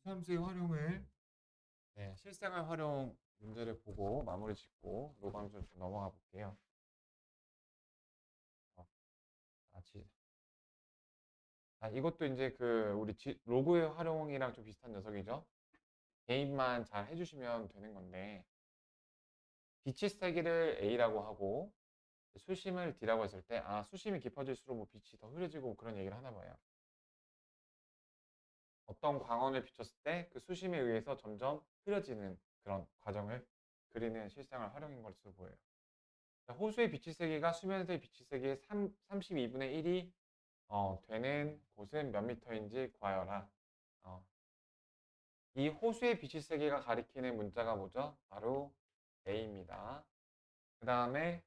수함수의 활용을 실생활 활용 문제를 보고 마무리 짓고 로방전 좀 넘어가 볼게요. 어, 이것도 이제 그 우리 로그의 활용이랑 좀 비슷한 녀석이죠. 개인만 잘 해주시면 되는 건데 빛의 세기를 A라고 하고 수심을 D라고 했을 때 수심이 깊어질수록 뭐 빛이 더 흐려지고 그런 얘기를 하나 봐요. 어떤 광원을 비췄을 때 그 수심에 의해서 점점 흐려지는 그런 과정을 그리는 실생활 활용인 것으로 보여요. 호수의 빛의 세기가 수면에서의 빛의 세기의 32분의 1이 되는 곳은 몇 미터인지 구하여라. 어, 이 호수의 빛의 세기가 가리키는 문자가 뭐죠? 바로 A입니다. 그 다음에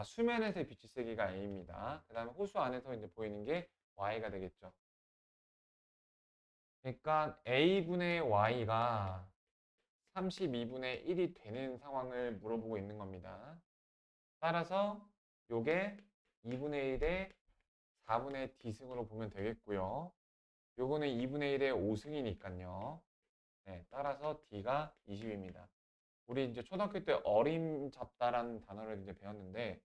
수면에서의 빛의 세기가 A입니다. 그 다음에 호수 안에서 이제 보이는 게 Y가 되겠죠. 그러니까 A분의 Y가 32분의 1이 되는 상황을 물어보고 있는 겁니다. 따라서 요게 2분의 1의 4분의 D승으로 보면 되겠고요. 요거는 2분의 1의 5승이니까요. 네, 따라서 D가 20입니다. 우리 이제 초등학교 때 어림잡다라는 단어를 이제 배웠는데,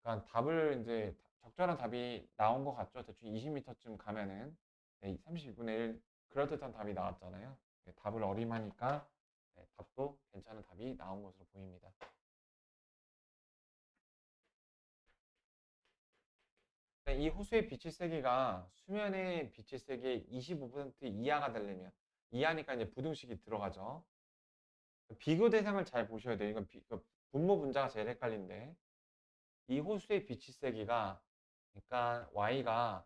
그러니까 답을 이제 적절한 답이 나온 것 같죠? 대충 20m쯤 가면은 32분의 1 그럴듯한 답이 나왔잖아요. 네, 답을 어림하니까 답도 괜찮은 답이 나온 것으로 보입니다. 이 호수의 빛의 세기가 수면의 빛의 세기의 25% 이하가 되려면 이하니까 이제 부등식이 들어가죠. 비교 대상을 잘 보셔야 돼요. 이건 분모 분자가 제일 헷갈린데 이 호수의 빛의 세기가 그러니까 Y가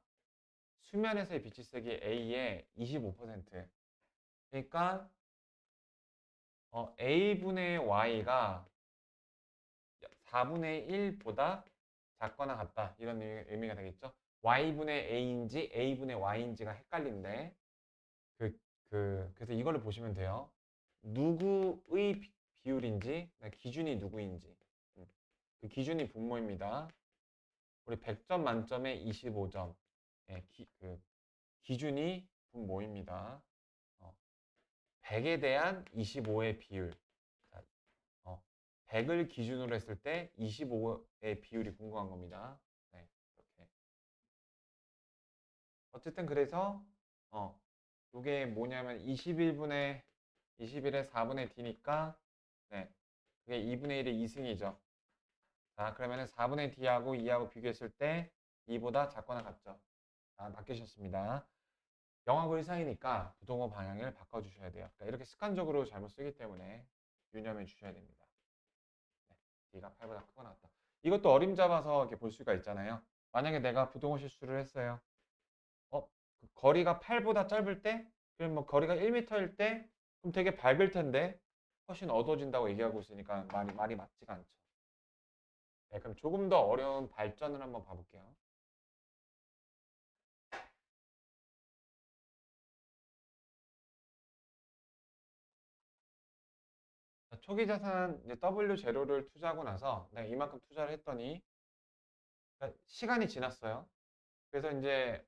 수면에서의 빛의 세기 A의 25% 그러니까 A분의 Y가 4분의 1보다 작거나 같다 이런 의미가 되겠죠. Y분의 A인지 A분의 Y인지가 헷갈린데 그래서 이걸로 보시면 돼요. 누구의 비율인지 기준이 누구인지 그 기준이 분모입니다. 우리 100점 만점에 25점 기준이 분모입니다. 100에 대한 25의 비율 100을 기준으로 했을 때 25의 비율이 궁금한 겁니다. 네, 이렇게. 어쨌든 그래서 이게 뭐냐면 21의 4분의 D니까 네, 그게 2분의 1의 2승이죠. 자, 그러면 4분의 D하고 2하고 비교했을 때 2보다 작거나 같죠. 자, 바뀌셨습니다. 영하고 일사이니까 부동호 방향을 바꿔주셔야 돼요. 그러니까 이렇게 습관적으로 잘못 쓰기 때문에 유념해 주셔야 됩니다. 네, D가 8보다 크거나 같다. 이것도 어림잡아서 이렇게 볼 수가 있잖아요. 만약에 내가 부동호 실수를 했어요. 그 거리가 8보다 짧을 때, 그럼 뭐 거리가 1m일 때, 그럼 되게 밝을 텐데 훨씬 어두워진다고 얘기하고 있으니까 말이 맞지가 않죠. 네, 그럼 조금 더 어려운 발전을 한번 봐볼게요. 초기 자산 이제 W0를 투자하고 나서 내가 이만큼 투자를 했더니 그러니까 시간이 지났어요. 그래서 이제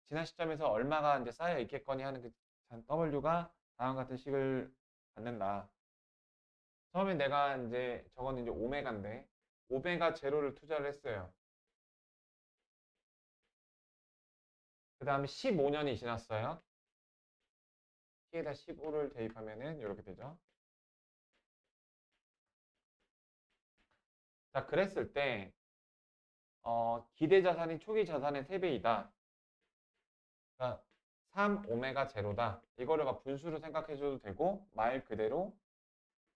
지난 시점에서 얼마가 이제 쌓여 있겠거니 하는 그 W가 다음 같은 식을 갖는다. 처음에 내가 이제 저건 이제 오메가인데 오메가 제로를 투자를 했어요. 그 다음에 15년이 지났어요. T에다 15를 대입하면은 이렇게 되죠. 자, 그랬을 때 기대 자산이 초기 자산의 3배이다. 그러니까 3 오메가 제로다. 이거를 막 분수로 생각해 줘도 되고 말 그대로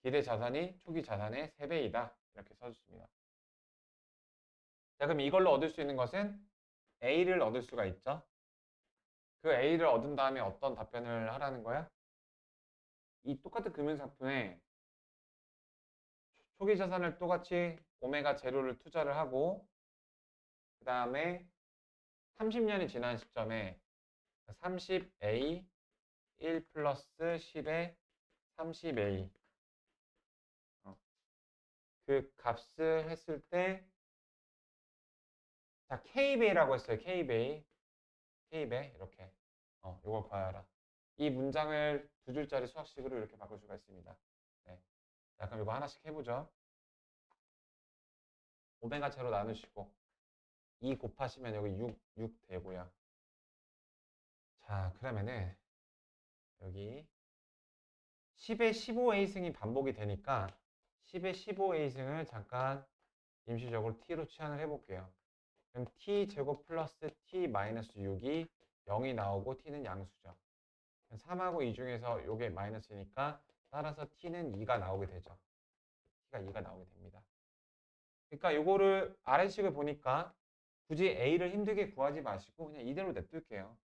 기대 자산이 초기 자산의 3배이다. 이렇게 써줬습니다. 자, 그럼 이걸로 얻을 수 있는 것은 A를 얻을 수가 있죠. 그 A를 얻은 다음에 어떤 답변을 하라는 거야? 이 똑같은 금융상품에 초기 자산을 똑같이 오메가 제로를 투자를 하고 그 다음에 30년이 지난 시점에 30A 1 플러스 10의 30A 그 값을 했을 때 자, KBA라고 했어요. KBA. KBA 이렇게. 요걸 구하여라. 이 문장을 두 줄짜리 수학식으로 이렇게 바꿀 수가 있습니다. 네. 자, 그럼 이거 하나씩 해보죠. 오메가 제로 나누시고 2 곱하시면 여기 6 되고요. 자, 그러면은 여기 10의 15a승이 반복이 되니까 10의 15a승을 잠깐 임시적으로 t로 치환을 해볼게요. 그럼 t제곱 플러스 t 마이너스 6이 0이 나오고 t는 양수죠. 3하고 2 중에서 요게 마이너스니까 따라서 t는 2가 나오게 되죠. t가 2가 나오게 됩니다. 그러니까 요거를 아래식을 보니까 굳이 a를 힘들게 구하지 마시고 그냥 이대로 냅둘게요.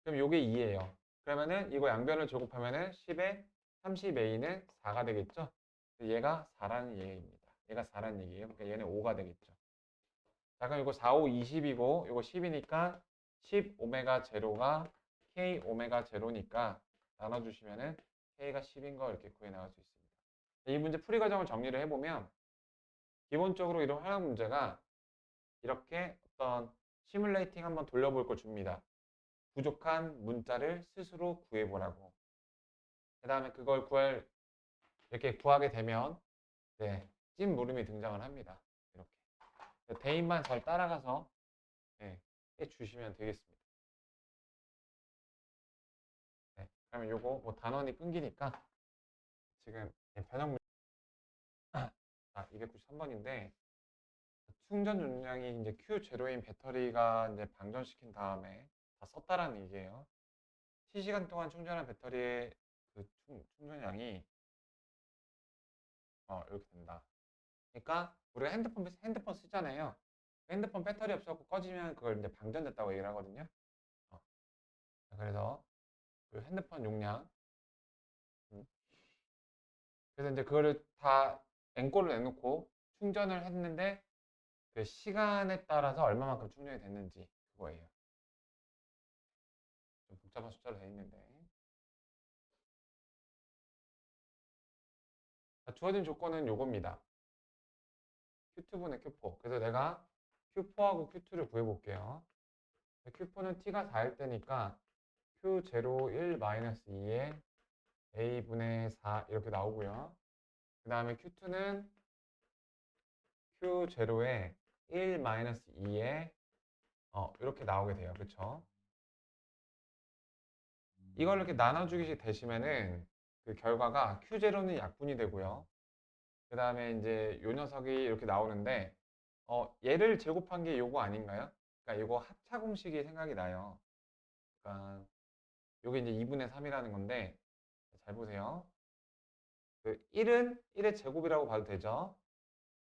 그럼 요게 2예요. 그러면은 이거 양변을 제곱하면은 10에 30a는 4가 되겠죠? 얘가 4라는 얘기입니다. 얘가 4라는 얘기예요. 그러니까 얘는 5가 되겠죠. 자, 그럼 이거 4, 5, 20이고 이거 10이니까 10 오메가 제로가 k 오메가 제로니까 나눠주시면은 k가 10인 거 이렇게 구해 나갈 수 있습니다. 이 문제 풀이 과정을 정리를 해보면 기본적으로 이런 활용 문제가 이렇게 어떤 시뮬레이팅 한번 돌려볼 걸 줍니다. 부족한 문자를 스스로 구해보라고. 그 다음에 그걸 이렇게 구하게 되면 네, 찐 물음이 등장을 합니다. 이렇게. 대인만 잘 따라가서 네, 해주시면 되겠습니다. 네, 그러면 요거 뭐 단원이 끊기니까 지금 변형 문제 293번인데 충전 용량이 이제 Q0인 배터리가 이제 방전시킨 다음에 다 썼다라는 얘기예요. T시간 동안 충전한 배터리의 그 충전량이 이렇게 된다. 그러니까 우리가 핸드폰 쓰잖아요. 핸드폰 배터리 없어서 꺼지면 그걸 이제 방전됐다고 얘기를 하거든요. 어, 그래서 그 핸드폰 용량 음, 그래서 이제 그거를 다 N꼴을 내놓고 충전을 했는데 그 시간에 따라서 얼마만큼 충전이 됐는지 그거예요. 좀 복잡한 숫자로 되어 있는데 자, 주어진 조건은 요겁니다. Q2분의 Q4. 그래서 내가 Q4하고 Q2를 구해볼게요. Q4는 T가 4일 때니까 Q0 1-2에 A분의 4 이렇게 나오고요. 그 다음에 Q2는 Q0에 1-2에 이렇게 나오게 돼요. 그쵸? 이걸 이렇게 나눠주기 되시면은 그 결과가 Q0는 약분이 되고요. 그 다음에 이제 요 녀석이 이렇게 나오는데 얘를 제곱한 게 요거 아닌가요? 그러니까 요거 합차 공식이 생각이 나요. 그러니까 요게 이제 2분의 3이라는 건데 잘 보세요. 그 1은 1의 제곱이라고 봐도 되죠.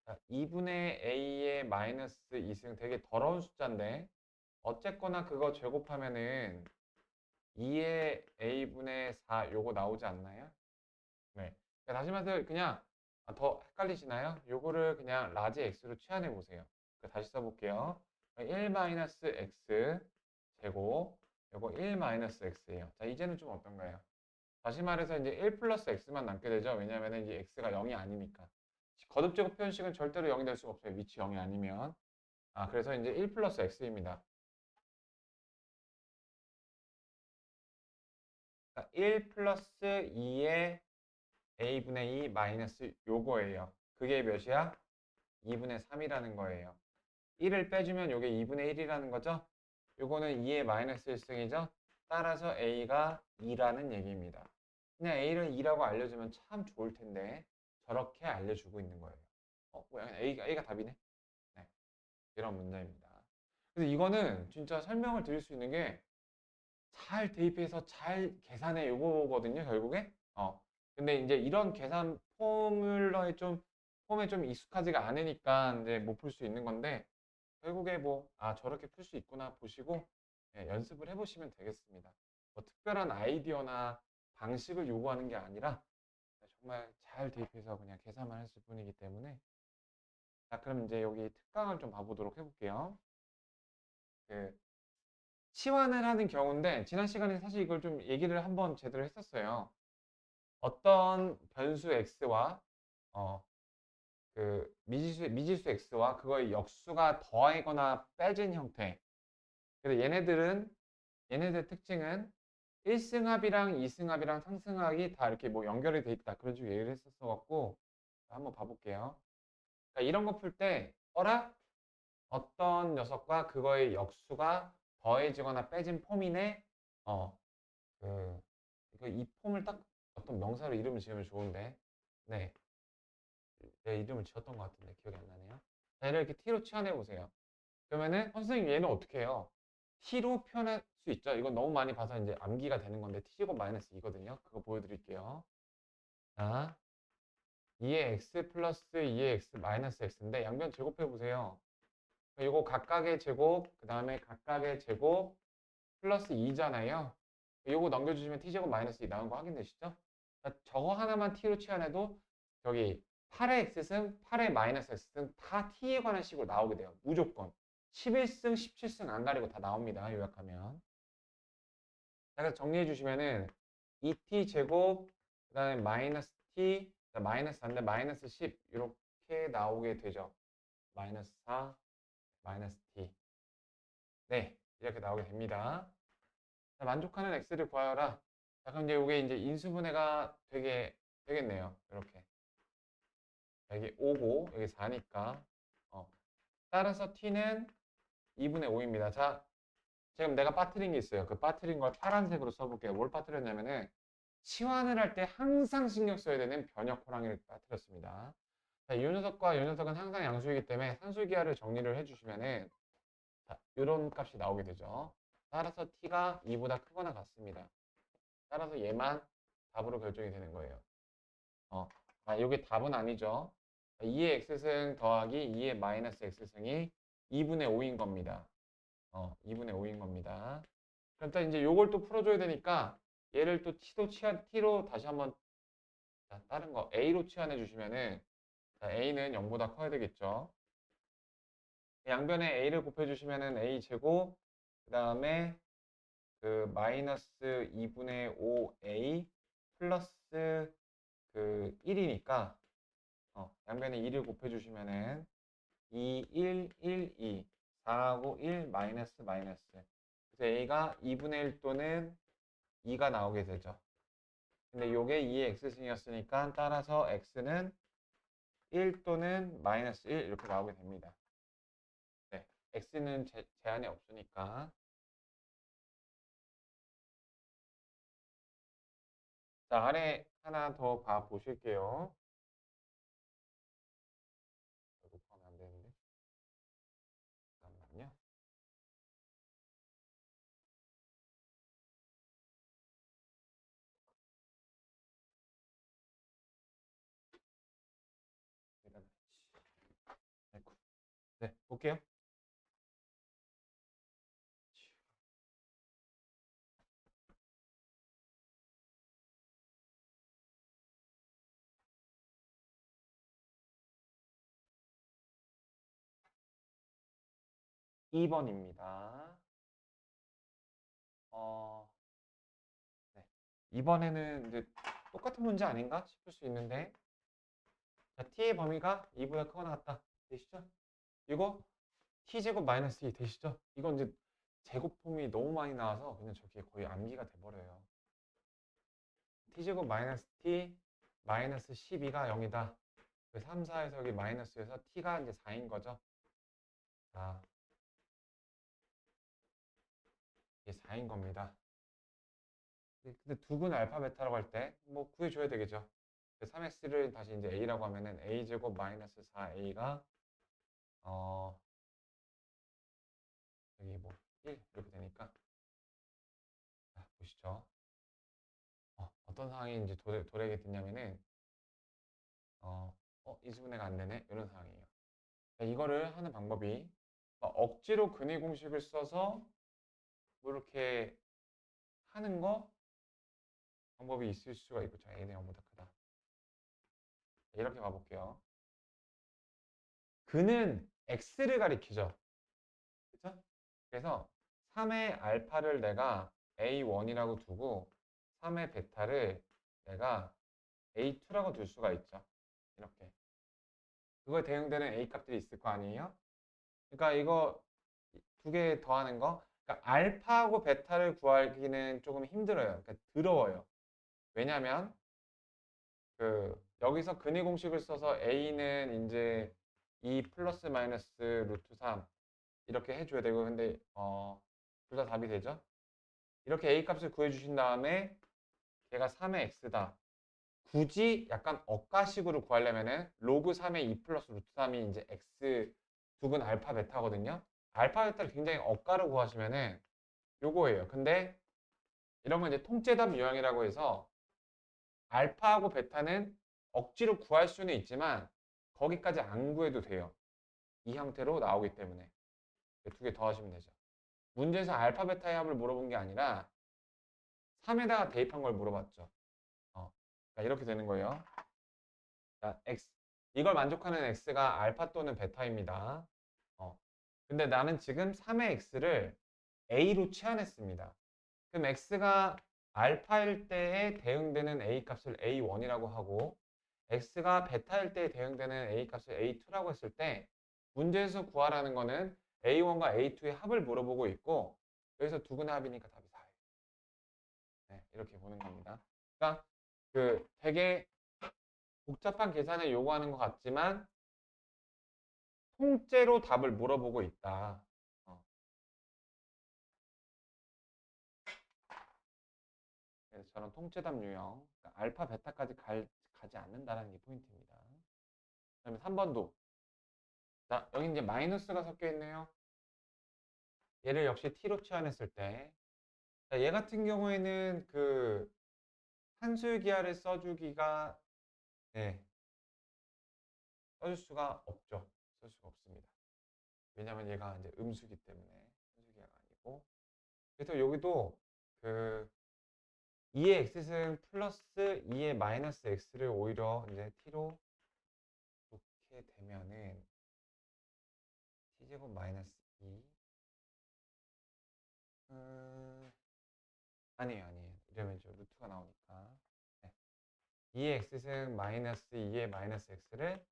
자, 2분의 a의 마이너스 2승 되게 더러운 숫자인데 어쨌거나 그거 제곱하면은 2의 a분의 4 요거 나오지 않나요? 네. 그러니까 다시 말해서 그냥 더 헷갈리시나요? 요거를 그냥 라지 x로 치환해 보세요. 다시 써볼게요. 1-x 제곱 요거 1-x예요. 자, 이제는 좀 어떤가요? 다시 말해서 이제 1 플러스 x만 남게 되죠. 왜냐하면 이제 x가 0이 아니니까. 거듭제곱 표현식은 절대로 0이 될 수가 없어요. 위치 0이 아니면. 그래서 이제 1 플러스 x입니다. 1 플러스 2의 a분의 2 마이너스 요거예요. 그게 몇이야? 2분의 3이라는 거예요. 1을 빼주면 요게 2분의 1이라는 거죠. 요거는 2의 마이너스 1승이죠. 따라서 a가 2라는 얘기입니다. 그냥 a를 2라고 알려주면 참 좋을 텐데 저렇게 알려주고 있는 거예요. 뭐야, A가 답이네. 네, 이런 문제입니다. 그래서 이거는 진짜 설명을 드릴 수 있는 게 잘 대입해서 잘 계산해 요거거든요, 결국에. 근데 이제 이런 계산 폼에 좀 익숙하지가 않으니까 이제 못 풀 수 있는 건데 결국에 뭐 저렇게 풀 수 있구나 보시고 연습을 해보시면 되겠습니다. 뭐 특별한 아이디어나 방식을 요구하는 게 아니라 정말 잘 대입해서 그냥 계산만 했을 뿐이기 때문에 자, 그럼 이제 여기 특강을 좀 봐보도록 해볼게요. 그 치환을 하는 경우인데 지난 시간에 사실 이걸 좀 얘기를 한번 제대로 했었어요. 어떤 변수 x와 그 미지수 x와 그거의 역수가 더하거나 빼진 형태. 그래서 얘네들은 얘네들 특징은 1승합이랑 2승합이랑 상승합이 다 이렇게 뭐 연결이 돼 있다. 그런 식으로 얘기를 했었어 갖고 한번 봐볼게요. 그러니까 이런 거 풀 때 어라? 어떤 녀석과 그거의 역수가 더해지거나 빼진 폼이네. 어, 이 폼을 딱 어떤 명사로 이름을 지으면 좋은데. 네, 내 이름을 지었던 것 같은데 기억이 안 나네요. 자, 얘를 이렇게 t로 치환해 보세요. 그러면은 선생님 얘는 어떻게 해요? t로 표현할 수 있죠. 이건 너무 많이 봐서 이제 암기가 되는 건데 t제곱 마이너스 2거든요. 그거 보여드릴게요. 자, 2의 x 플러스 2의 x 마이너스 x인데 양변 제곱해 보세요. 이거 각각의 제곱, 그 다음에 각각의 제곱 플러스 2잖아요. 이거 넘겨주시면 t제곱 마이너스 2 나온 거 확인되시죠? 그러니까 저거 하나만 t로 치환해도 저기 8의 x승, 8의 마이너스 x승 다 t에 관한 식으로 나오게 돼요. 무조건. 11승, 17승 안 가리고 다 나옵니다. 요약하면. 자, 그래서 정리해 주시면은 2t 제곱, 그 다음에 마이너스 t, 마이너스 4인데 마이너스 10 이렇게 나오게 되죠. 마이너스 4, 마이너스 t. 네, 이렇게 나오게 됩니다. 자, 만족하는 x를 구하여라. 자, 그럼 이제 이게 이제 인수분해가 되겠네요. 이렇게. 여기 5고, 여기 4니까. 따라서 t는 2분의 5입니다. 자, 지금 내가 빠뜨린 게 있어요. 그 빠뜨린 걸 파란색으로 써볼게요. 뭘 빠뜨렸냐면은, 치환을 할 때 항상 신경 써야 되는 변형 호랑이를 빠뜨렸습니다. 자, 이 녀석과 이 녀석은 항상 양수이기 때문에 산술기하를 정리를 해주시면은, 자, 이런 값이 나오게 되죠. 따라서 t가 2보다 크거나 같습니다. 따라서 얘만 답으로 결정이 되는 거예요. 이게 답은 아니죠. 2의 x승 더하기 2의 마이너스 x승이 2분의 5인 겁니다. 2분의 5인 겁니다. 그럼 또 이제 요걸 또 풀어줘야 되니까 얘를 또 t로 다시 한번 다른 거 a로 치환해 주시면은 a는 0보다 커야 되겠죠. 양변에 a를 곱해 주시면은 a 제곱 그 다음에 그 마이너스 2분의 5a 플러스 그 1이니까 양변에 2를 곱해 주시면은 2, 1, 1, 2 4하고 1 마이너스 마이너스 그래서 a가 2분의 1 또는 2가 나오게 되죠. 근데 요게 2의 x승이었으니까 따라서 x는 1 또는 마이너스 1 이렇게 나오게 됩니다. 네, x는 제한이 없으니까. 자, 아래 하나 더 봐 보실게요. 녹화하면 안 되는데. 잠깐만요. 아이고. 네, 볼게요. 2번입니다. 어, 네. 이번에는 이제 똑같은 문제 아닌가 싶을 수 있는데, 자, t의 범위가 2보다 크거나 같다. 되시죠? 이거 t제곱 마이너스 2 되시죠? 이건 이제 제곱폼이 너무 많이 나와서 그냥 저게 거의 암기가 돼버려요. t제곱 마이너스 t 마이너스 12가 0이다. 3, 4에서 여기 마이너스에서 t가 이제 4인 거죠. 자, 이게 4인 겁니다. 근데 두근 알파 베타라고 할 때 뭐 구해줘야 되겠죠. 3x를 다시 이제 a라고 하면은 a제곱 마이너스 4a가 여기 뭐 1 이렇게 되니까 자, 보시죠. 어떤 상황이 이제 도래게 됐냐면은 이수분해가 안 되네 이런 상황이에요. 자, 이거를 하는 방법이 억지로 근의 공식을 써서 뭐 이렇게 하는 거 방법이 있을 수가 있고 자 a는 0보다 크다. 이렇게 가볼게요. 근은 x를 가리키죠. 그렇죠? 그래서 3의 알파를 내가 A1이라고 두고 3의 베타를 내가 A2라고 둘 수가 있죠. 이렇게. 그거에 대응되는 A 값들이 있을 거 아니에요? 그러니까 이거 두 개 더하는 거. 그러니까 알파하고 베타를 구하기는 조금 힘들어요. 그러니까 더러워요. 왜냐면 여기서 근의 공식을 써서 a는 이제 2 플러스 마이너스 루트 3 이렇게 해줘야 되고 근데 둘 다 답이 되죠? 이렇게 a 값을 구해주신 다음에 걔가 3의 x다. 굳이 약간 억가식으로 구하려면은 로그 3의 2 플러스 루트 3이 이제 x 두근 알파 베타거든요. 알파 베타를 굉장히 억가로 구하시면은 요거예요. 근데 이런 건 이제 통째답 유형이라고 해서 알파하고 베타는 억지로 구할 수는 있지만 거기까지 안 구해도 돼요. 이 형태로 나오기 때문에 두 개 더하시면 되죠. 문제에서 알파 베타의 합을 물어본 게 아니라 3에다가 대입한 걸 물어봤죠. 그러니까 이렇게 되는 거예요. 자, x 이걸 만족하는 x가 알파 또는 베타입니다. 근데 나는 지금 3의 x를 a로 치환했습니다. 그럼 x가 알파일 때에 대응되는 a 값을 a1이라고 하고 x가 베타일 때에 대응되는 a 값을 a2라고 했을 때 문제에서 구하라는 거는 a1과 a2의 합을 물어보고 있고 여기서 두근의 합이니까 답이 4예요. 네, 이렇게 보는 겁니다. 그러니까 되게 복잡한 계산을 요구하는 것 같지만 통째로 답을 물어보고 있다. 어, 그래서 저런 통째답 유형, 그러니까 알파, 베타까지 가지 않는다는 게 포인트입니다. 그다음에 3번도. 자, 여기 이제 마이너스가 섞여 있네요. 얘를 역시 t로 치환했을 때, 자, 얘 같은 경우에는 산술기하를 써주기가 네, 써줄 수가 없죠. 쓸 수가 없습니다. 왜냐면 얘가 이제 음수기 때문에 산술기하가 아니고. 그래서 여기도 그 2의 x승 플러스 2의 마이너스 x를 오히려 이제 t로 놓게 되면은 t제곱 마이너스 2 아니에요. 이러면 저 루트가 나오니까 네. 2의 x승 마이너스 2의 마이너스 x를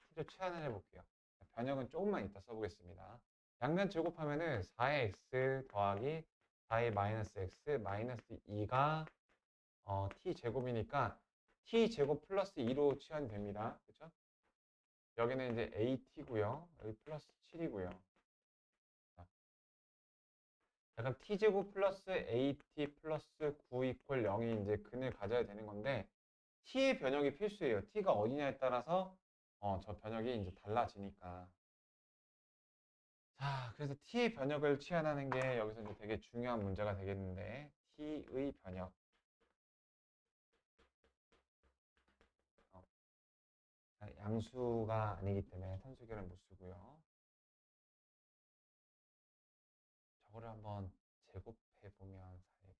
t로 치환을 해볼게요. 변형은 조금만 이따 써보겠습니다. 양면 제곱하면은 4의 x 더하기 4의 마이너스 x 마이너스 2가 t 제곱이니까 t 제곱 플러스 2로 치환이 됩니다. 그렇죠? 여기는 이제 at고요. 여기 플러스 7이고요. 약간 t제곱 플러스 at 플러스 9 이퀄 0이 이제 근을 가져야 되는 건데 t의 변형이 필수예요. t가 어디냐에 따라서 저 변형이 이제 달라지니까. 자, 그래서 t의 변형을 치환하는 게 여기서 이제 되게 중요한 문제가 되겠는데 t의 변형. 어, 양수가 아니기 때문에 산수계를 못 쓰고요. 저거를 한번 제곱해 보면 4x.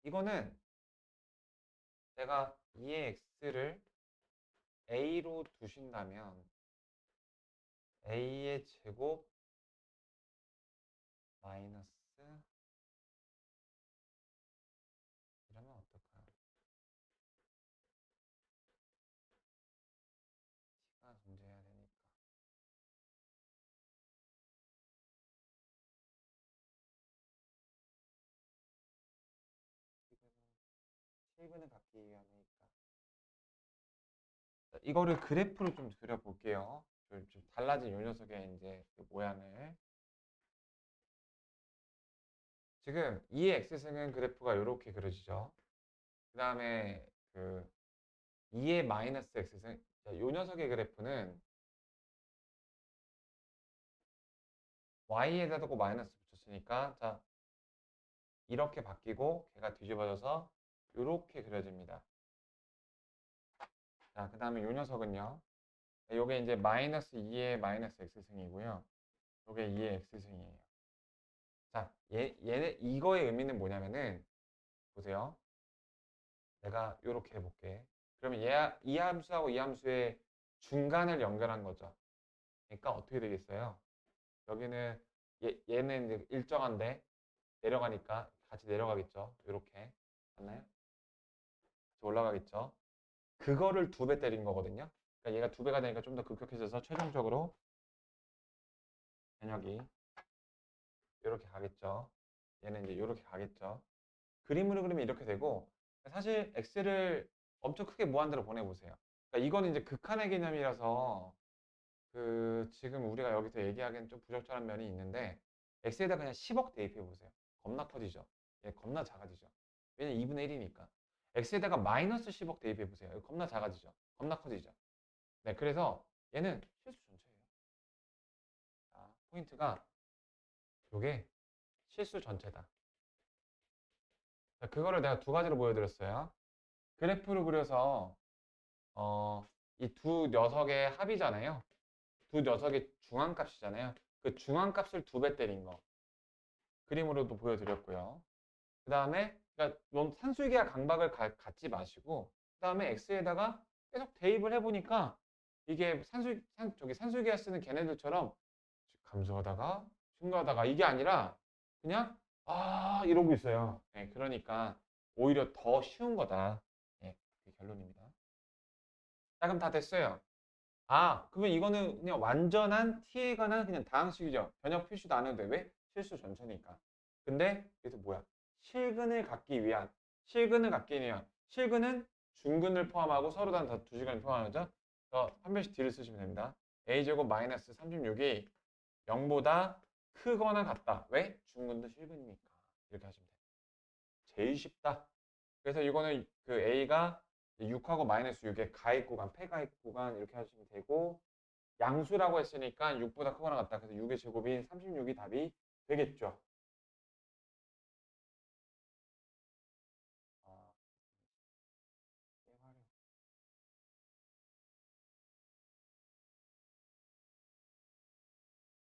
이거는 내가 2의 x를 a로 두신다면 a의 제곱 마이너스 이러면 어떨까요? t가 존재해야 되니까. 실근을 갖기 위함이니까. 이거를 그래프로 좀 그려볼게요. 좀 달라진 요 녀석의 이제 그 모양을. 지금 2의 x승은 그래프가 이렇게 그려지죠. 그 다음에 2의 마이너스 x승. 요 녀석의 그래프는 y에다 두고 마이너스 붙였으니까 자 이렇게 바뀌고 걔가 뒤집어져서 이렇게 그려집니다. 자, 그 다음에 요 녀석은요. 요게 이제 마이너스 2의 마이너스 x승이고요. 요게 2의 x승이에요. 자, 이거의 의미는 뭐냐면은 보세요. 내가 이렇게 해볼게. 그러면 이 함수하고 이 함수의 중간을 연결한 거죠. 그러니까 어떻게 되겠어요? 여기는 얘는 이제 일정한데 내려가니까 같이 내려가겠죠. 이렇게 맞나요? 같이 올라가겠죠. 그거를 2배 때린 거거든요. 그러니까 얘가 2배가 되니까 좀 더 급격해져서 최종적으로 변역이 이렇게 가겠죠. 얘는 이제 이렇게 가겠죠. 그림으로 그리면 이렇게 되고 사실 x를 엄청 크게 무한대로 보내보세요. 그러니까 이거는 이제 극한의 개념이라서 그 지금 우리가 여기서 얘기하기엔 좀 부적절한 면이 있는데 x에다 그냥 10억 대입해 보세요. 겁나 커지죠. 얘 겁나 작아지죠. 왜냐면 2분의 1이니까. x에다가 마이너스 10억 대입해 보세요. 이거 겁나 작아지죠. 겁나 커지죠. 네, 그래서 얘는 실수 전체예요. 자, 포인트가 이게 실수 전체다. 자, 그거를 내가 두 가지로 보여드렸어요. 그래프를 그려서 이 두 녀석의 합이잖아요. 두 녀석의 중앙값이잖아요. 그 중앙값을 2배 때린 거 그림으로도 보여드렸고요. 그 다음에 그러니까 넌 산술기와 강박을 갖지 마시고 그 다음에 x에다가 계속 대입을 해보니까 이게 산술기가 쓰는 걔네들처럼 감소하다가 증가하다가 이게 아니라 그냥 이러고 있어요. 네, 그러니까 오히려 더 쉬운 거다. 네, 그게 결론입니다. 자, 그럼 다 됐어요. 그러면 이거는 그냥 완전한 t에 관한 그냥 다항식이죠. 변형 표시도 안 해도 돼. 왜? 실수 전체니까. 근데 여기서 뭐야? 실근을 갖기 위한 실근은 중근을 포함하고 서로 다른 두 시간을 포함하죠. 그래서 한 배씩 뒤를 쓰시면 됩니다. a제곱 마이너스 36이 0보다 크거나 같다. 왜? 중근도 실근이니까. 이렇게 하시면 돼요. 제일 쉽다. 그래서 이거는 그 a가 6하고 마이너스 6의 가입 구간, 폐가입 구간 이렇게 하시면 되고 양수라고 했으니까 6보다 크거나 같다. 그래서 6의 제곱인 36이 답이 되겠죠.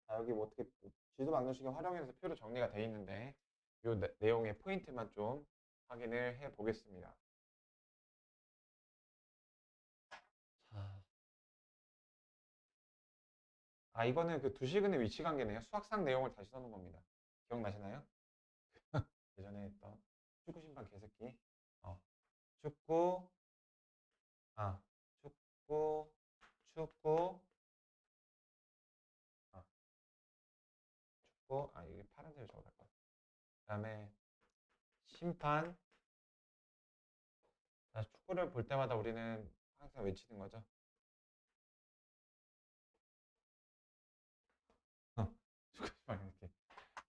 아, 여기 뭐 어떻게 지도 방정식을 활용해서 표로 정리가 되어 있는데 이 내용의 포인트만 좀 확인을 해 보겠습니다. 이거는 그 두시근의 위치 관계네요. 수학상 내용을 다시 써놓은 겁니다. 기억나시나요? 예전에 했던 축구 심판 개새끼. 어, 축구, 아, 축구, 축구, 아, 축구, 이게 파란색을 적어야 될것 같아. 그 다음에 심판. 축구를 볼 때마다 우리는 항상 외치는 거죠. 축구 심판 이렇게.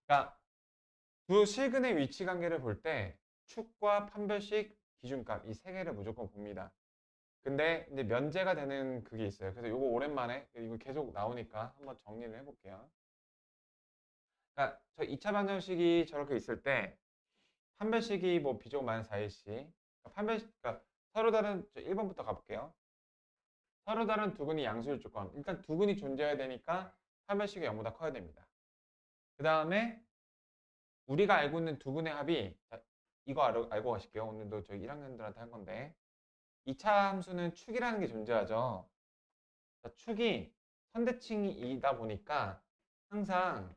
그러니까 두 실근의 위치 관계를 볼 때 축과 판별식, 기준값 이 세 개를 무조건 봅니다. 근데 이제 면제가 되는 그게 있어요. 그래서 이거 오랜만에 이거 계속 나오니까 한번 정리를 해볼게요. 그러니까 저 2차 방정식이 저렇게 있을 때 판별식이 뭐 비제곱 마이너스 4일씩 그러니까 서로 다른 1번부터 가볼게요. 서로 다른 두근이 양수일 조건. 일단 두근이 존재해야 되니까 판별식이 0보다 커야 됩니다. 그 다음에 우리가 알고 있는 두근의 합이 이거 알고 가실게요. 오늘도 저희 1학년들한테 한 건데 2차 함수는 축이라는 게 존재하죠. 축이 선대칭이다 보니까 항상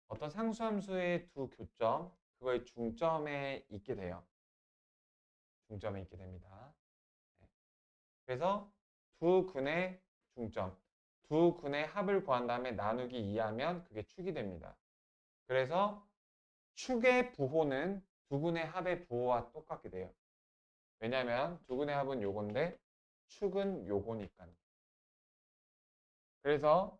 어떤 상수함수의 두 교점, 그거의 중점에 있게 돼요. 중점에 있게 됩니다. 네. 그래서 두 근의 중점, 두 근의 합을 구한 다음에 나누기 2하면 그게 축이 됩니다. 그래서 축의 부호는 두 근의 합의 부호와 똑같게 돼요. 왜냐하면 두 근의 합은 요건데 축은 요거니까. 그래서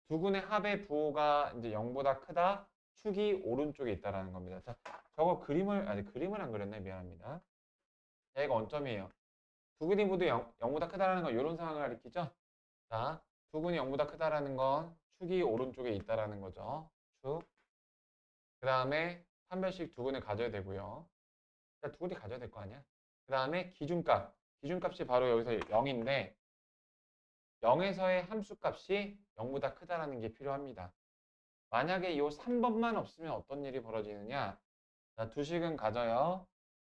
두 근의 합의 부호가 이제 0보다 크다. 축이 오른쪽에 있다라는 겁니다. 자, 저거 그림을 안 그렸네. 미안합니다. 얘가 원점이에요. 두 근이 모두 0보다 크다라는 건 이런 상황을 가리키죠. 자, 두 근이 0보다 크다라는 건 축이 오른쪽에 있다라는 거죠. 축. 그 다음에 판별식 두 근을 가져야 되고요. 자, 두 근이 가져야 될 거 아니야. 그 다음에 기준값. 기준값이 바로 여기서 0인데 0에서의 함수값이 0보다 크다라는 게 필요합니다. 만약에 이 3번만 없으면 어떤 일이 벌어지느냐? 자, 두식은 가져요.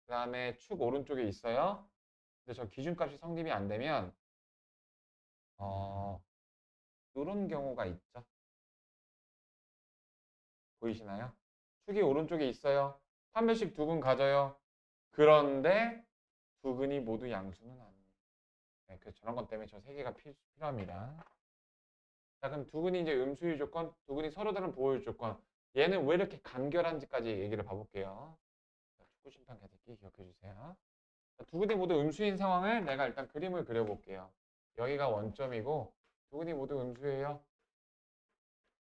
그 다음에 축 오른쪽에 있어요. 근데 저 기준값이 성립이 안 되면 이런 경우가 있죠. 보이시나요? 축이 오른쪽에 있어요. 판별식 두 근 가져요. 그런데 두 근이 모두 양수는 아니에요. 네, 그래서 저런 것 때문에 저 세 개가 필요합니다. 자, 그럼 두근이 이제 음수일 조건, 두근이 서로 다른 보호일 조건. 얘는 왜 이렇게 간결한지까지 얘기를 봐볼게요. 자, 축구 심판 개새끼 기억해 주세요. 자, 두근이 모두 음수인 상황을 내가 일단 그림을 그려볼게요. 여기가 원점이고 두근이 모두 음수예요.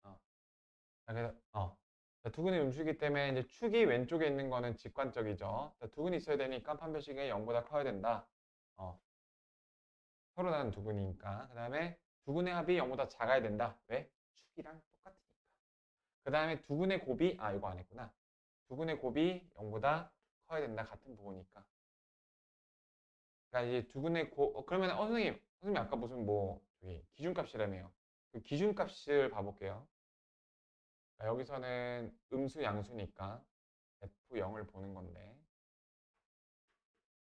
자, 그래서 자, 두근이 음수이기 때문에 이제 축이 왼쪽에 있는 거는 직관적이죠. 자, 두근이 있어야 되니까 판별식이 0보다 커야 된다. 어, 서로 다른 두근이니까. 그 다음에 두근의 합이 0보다 작아야 된다. 왜? 축이랑 똑같으니까. 그 다음에 두근의 곱이 이거 안 했구나. 두근의 곱이 0보다 커야 된다. 같은 부호니까. 그러니까 이제 두근의 그러면 선생님 아까 무슨 뭐 저기 기준값이라며요. 그 기준값을 봐볼게요. 자, 여기서는 음수 양수니까 F0을 보는 건데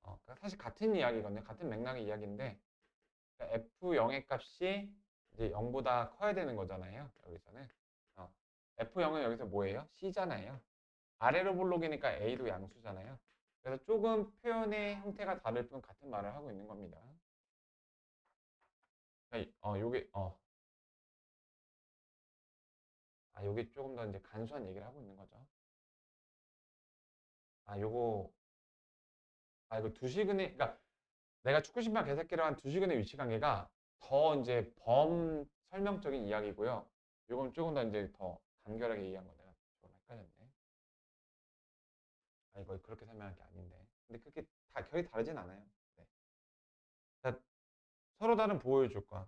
그러니까 사실 같은 이야기거든요. 같은 맥락의 이야기인데 그러니까 F0의 값이 이제 0보다 커야 되는 거잖아요. 여기서는 F0은 여기서 뭐예요? C잖아요. 아래로 볼록이니까 A도 양수잖아요. 그래서 조금 표현의 형태가 다를 뿐 같은 말을 하고 있는 겁니다. 그러니까 요게 조금 더 이제 간소한 얘기를 하고 있는 거죠. 요거 이거 두시근의 그러니까 내가 축구 심판 개새끼를 한 두시근의 위치 관계가 더 이제 범 설명적인 이야기고요. 요건 조금 더 이제 더 간결하게 얘기한 거 내가 좀 헷갈렸네. 이거 그렇게 설명할 게 아닌데. 근데 그게 다 결이 다르진 않아요. 네. 자, 서로 다른 보호의 조건.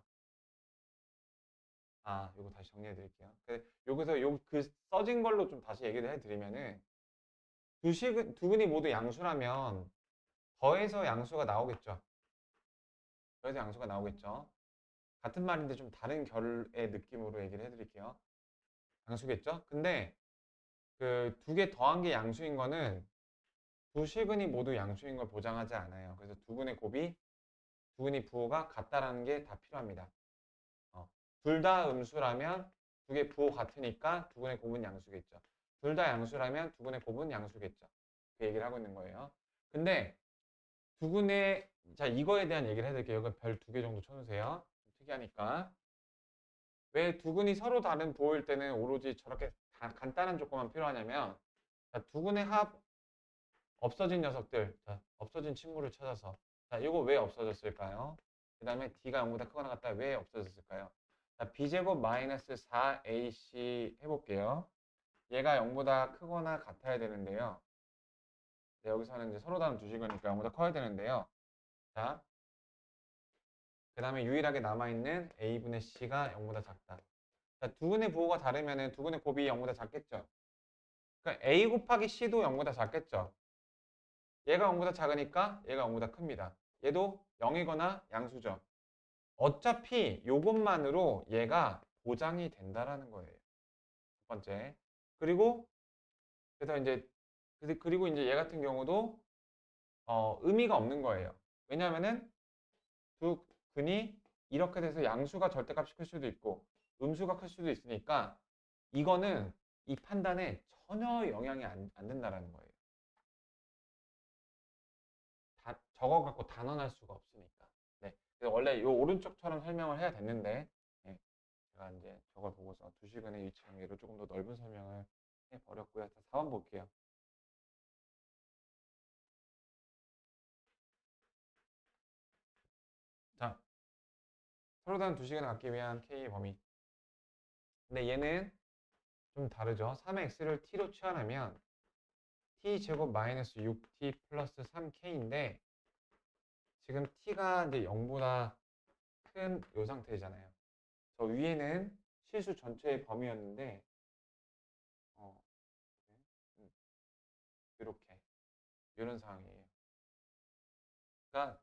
요거 다시 정리해 드릴게요. 여기서 그 써진 걸로 좀 다시 얘기를 해 드리면은 두 근이 모두 양수라면 더해서 양수가 나오겠죠. 더해서 양수가 나오겠죠. 같은 말인데 좀 다른 결의 느낌으로 얘기를 해 드릴게요. 양수겠죠? 근데 그 두 개 더한 게 양수인 거는 두 실근이 모두 양수인 걸 보장하지 않아요. 그래서 두 근의 곱이 두 근의 부호가 같다라는 게 다 필요합니다. 둘 다 음수라면 두 개 부호 같으니까 두 근의 곱은 양수겠죠. 둘 다 양수라면 두 근의 곱은 양수겠죠. 그 얘기를 하고 있는 거예요. 근데 두 근의 자 이거에 대한 얘기를 해드릴게요. 이거 별 두 개 정도 쳐주세요. 특이하니까. 왜 두 근이 서로 다른 부호일 때는 오로지 저렇게 간단한 조건만 필요하냐면 자, 두 근의 합 없어진 녀석들 자, 없어진 친구를 찾아서 자 이거 왜 없어졌을까요? 그 다음에 D가 0보다 크거나 같다 왜 없어졌을까요? 자 B제곱 마이너스 4AC 해볼게요. 얘가 0보다 크거나 같아야 되는데요. 네, 여기서는 이제 서로 다른 두 식이니까 0보다 커야 되는데요. 자, 그 다음에 유일하게 남아있는 A분의 C가 0보다 작다. 자, 두 근의 부호가 다르면 두 근의 곱이 0보다 작겠죠. 그러니까 A 곱하기 C도 0보다 작겠죠. 얘가 0보다 작으니까 얘가 0보다 큽니다. 얘도 0이거나 양수죠. 어차피 이것만으로 얘가 보장이 된다라는 거예요. 첫 번째. 그리고 그리고 이제 얘 같은 경우도 의미가 없는 거예요. 왜냐하면은 두 근이 이렇게 돼서 양수가 절대값이 클 수도 있고 음수가 클 수도 있으니까 이거는 이 판단에 전혀 영향이 안 된다라는 거예요. 저거 갖고 단언할 수가 없으니까. 네. 그래서 원래 이 오른쪽처럼 설명을 해야 됐는데 네. 제가 이제 저걸 보고서 두 시간의 위치 관계로 조금 더 넓은 설명을 해버렸고요. 자, 4번 볼게요. 자, 서로 다른 두 시간을 갖기 위한 K의 범위. 근데 얘는 좀 다르죠. 3의 x를 t로 취하려면 t제곱 마이너스 6t 플러스 3k인데 지금 t가 이제 0보다 큰 요 상태잖아요. 저 위에는 실수 전체의 범위였는데 어, 이렇게 이런 상황이에요. 그러니까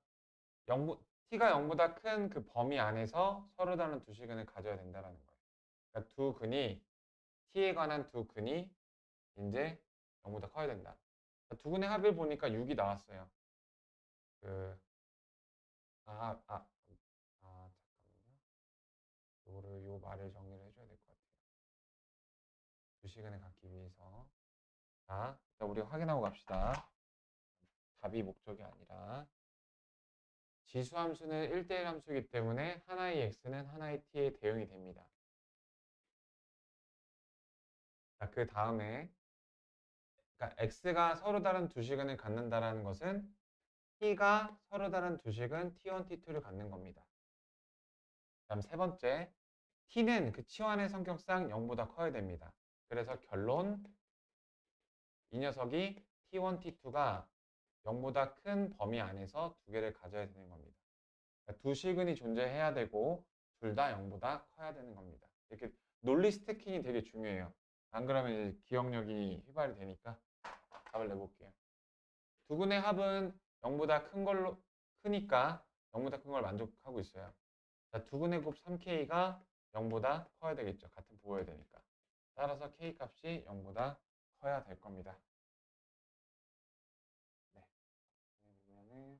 0, t가 0보다 큰 그 범위 안에서 서로 다른 두 시근을 가져야 된다는 거예요. 그러니까 두 근이 t에 관한 두 근이 이제 0보다 커야 된다. 두 근의 합을 보니까 6이 나왔어요. 그 잠깐만요. 요 말을 정리를 해줘야 될 것 같아요. 두 시간을 갖기 위해서. 자, 일단 우리 확인하고 갑시다. 답이 목적이 아니라 지수함수는 1대1 함수이기 때문에 하나의 x는 하나의 t에 대응이 됩니다. 자, 그 다음에 그러니까 x가 서로 다른 두 시근을 갖는다라는 것은 t가 서로 다른 두 식은 t1, t2를 갖는 겁니다. 다음 세 번째, t는 그 치환의 성격상 0보다 커야 됩니다. 그래서 결론, 이 녀석이 t1, t2가 0보다 큰 범위 안에서 두 개를 가져야 되는 겁니다. 그러니까 두 시근이 존재해야 되고 둘 다 0보다 커야 되는 겁니다. 이렇게 논리 스태킹이 되게 중요해요. 안 그러면 이제 기억력이 휘발이 되니까 답을 내볼게요. 두 근의 합은 0보다 크니까 0보다 큰 걸 만족하고 있어요. 자, 두 근의 곱 3K가 0보다 커야 되겠죠. 같은 부호여야 되니까. 따라서 K 값이 0보다 커야 될 겁니다. 네. 그러면은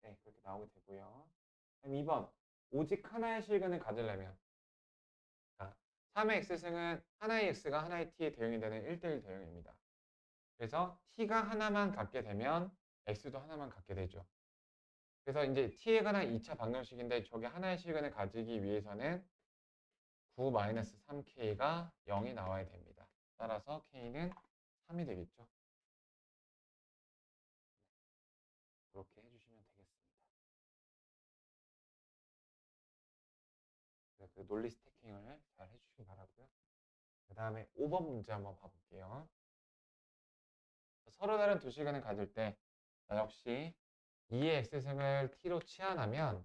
네, 그렇게 나오게 되고요. 그럼 2번. 오직 하나의 실근을 가지려면 자, 3의 x승은 하나의 x가 하나의 t의 대응이 되는 1대1 대응입니다. 그래서 t가 하나만 갖게 되면 x도 하나만 갖게 되죠. 그래서 이제 t에 관한 2차 방정식인데 저게 하나의 실근을 가지기 위해서는 9-3k가 0이 나와야 됩니다. 따라서 k는 3이 되겠죠. 그렇게 해주시면 되겠습니다. 그 논리 스태킹을 잘 해주시기 바라고요. 그 다음에 5번 문제 한번 봐볼게요. 서로 다른 두 시간을 가질 때 역시 2의 x승을 t로 치환하면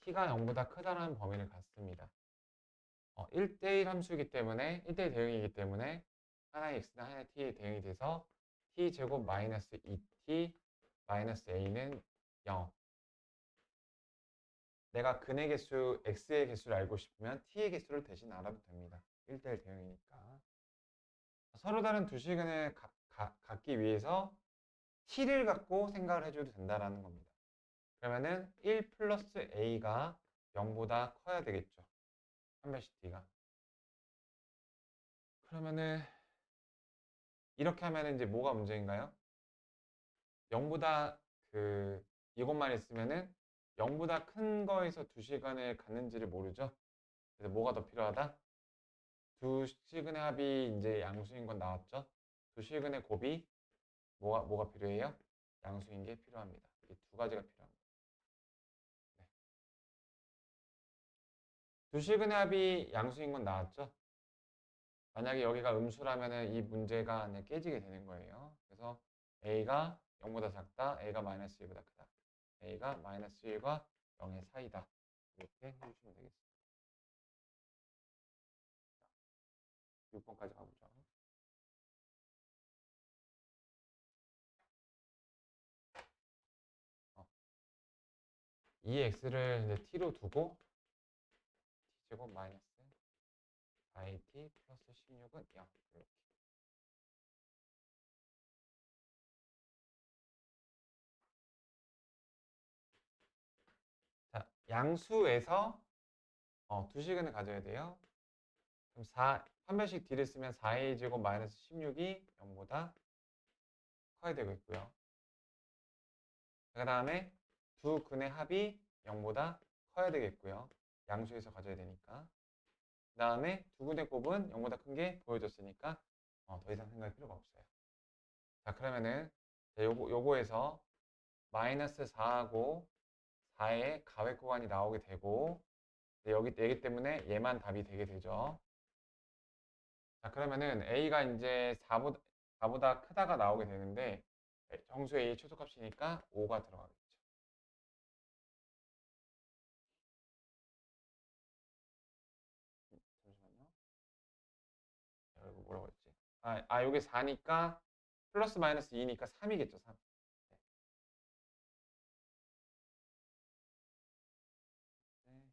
t가 0보다 크다는 범위를 갖습니다. 1대1 함수이기 때문에 1대1 대응이기 때문에 하나의 x나 하나의 t의 대응이 돼서 t제곱 마이너스 2t 마이너스 a는 0. 내가 근의 개수 x의 개수를 알고 싶으면 t의 개수를 대신 알아도 됩니다. 1대1 대응이니까. 서로 다른 두 시근을 갖기 위해서 t를 갖고 생각을 해줘도 된다라는 겁니다. 그러면은 1 플러스 a가 0보다 커야 되겠죠. 판별식 t가. 그러면은 이렇게 하면은 이제 뭐가 문제인가요? 0보다 이것만 있으면은 0보다 큰 거에서 두 시간을 갖는지를 모르죠. 그래서 뭐가 더 필요하다? 두 시근의 합이 이제 양수인 건 나왔죠. 두 시근의 곱이 뭐가 필요해요? 양수인 게 필요합니다. 이 두 가지가 필요합니다. 네. 두 시근의 합이 양수인 건 나왔죠. 만약에 여기가 음수라면은 이 문제가 깨지게 되는 거예요. 그래서 a가 0보다 작다, a가 마이너스 1보다 크다. a가 마이너스 1과 0의 사이다. 이렇게 해주시면 되겠습니다. 6번까지 가보죠. 2x를 이제 t로 두고 t제곱 마이너스 4at 플러스 16은 0. 이렇게. 자, 양수에서 두 시근을 가져야 돼요. 그럼 판별식 D를 쓰면 4a 제곱 마이너스 16이 0보다 커야 되고 있고요. 그 다음에 두 근의 합이 0보다 커야 되겠고요. 양수에서 가져야 되니까. 그 다음에 두 근의 곱은 0보다 큰 게 보여졌으니까 더 이상 생각할 필요가 없어요. 자, 그러면은 요거에서 마이너스 4하고 4의 가외 구간이 나오게 되고 여기 4개 때문에 얘만 답이 되게 되죠. 자, 그러면은 A가 이제 4보다 크다가 나오게 되는데 정수 A의 최소값이니까 5가 들어가겠죠. 잠시만요. 이거 뭐라고 했지? 요게 4니까 플러스 마이너스 2니까 3이겠죠, 3. 네.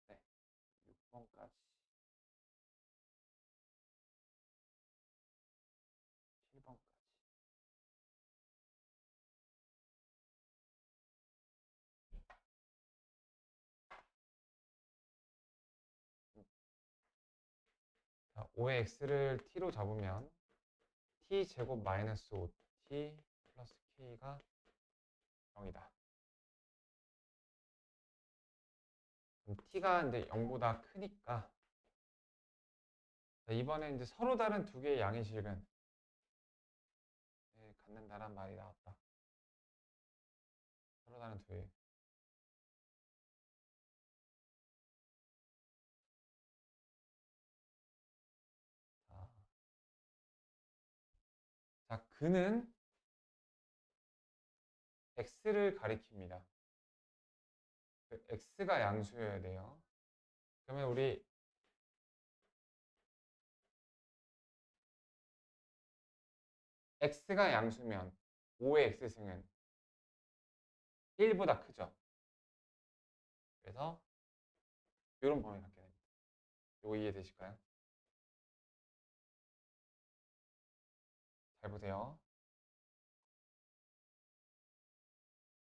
네. 6번까지. 7번까지. 자, 5의 x를 t로 잡으면 t 제곱 마이너스 5t 플러스 k가 0이다. 그럼 t가 이제 0보다 크니까 자, 이번에 이제 서로 다른 두 개의 양의 실근 갖는다란 말이 나왔다. 서로 다른 두 개. 자, 자, 그는 x를 가리킵니다. 그 x가 양수여야 돼요. 그러면 우리 x가 양수면 5의 x승은 1보다 크죠. 그래서 이런 범위 갖게 됩니다. 이거 이해되실까요? 잘 보세요.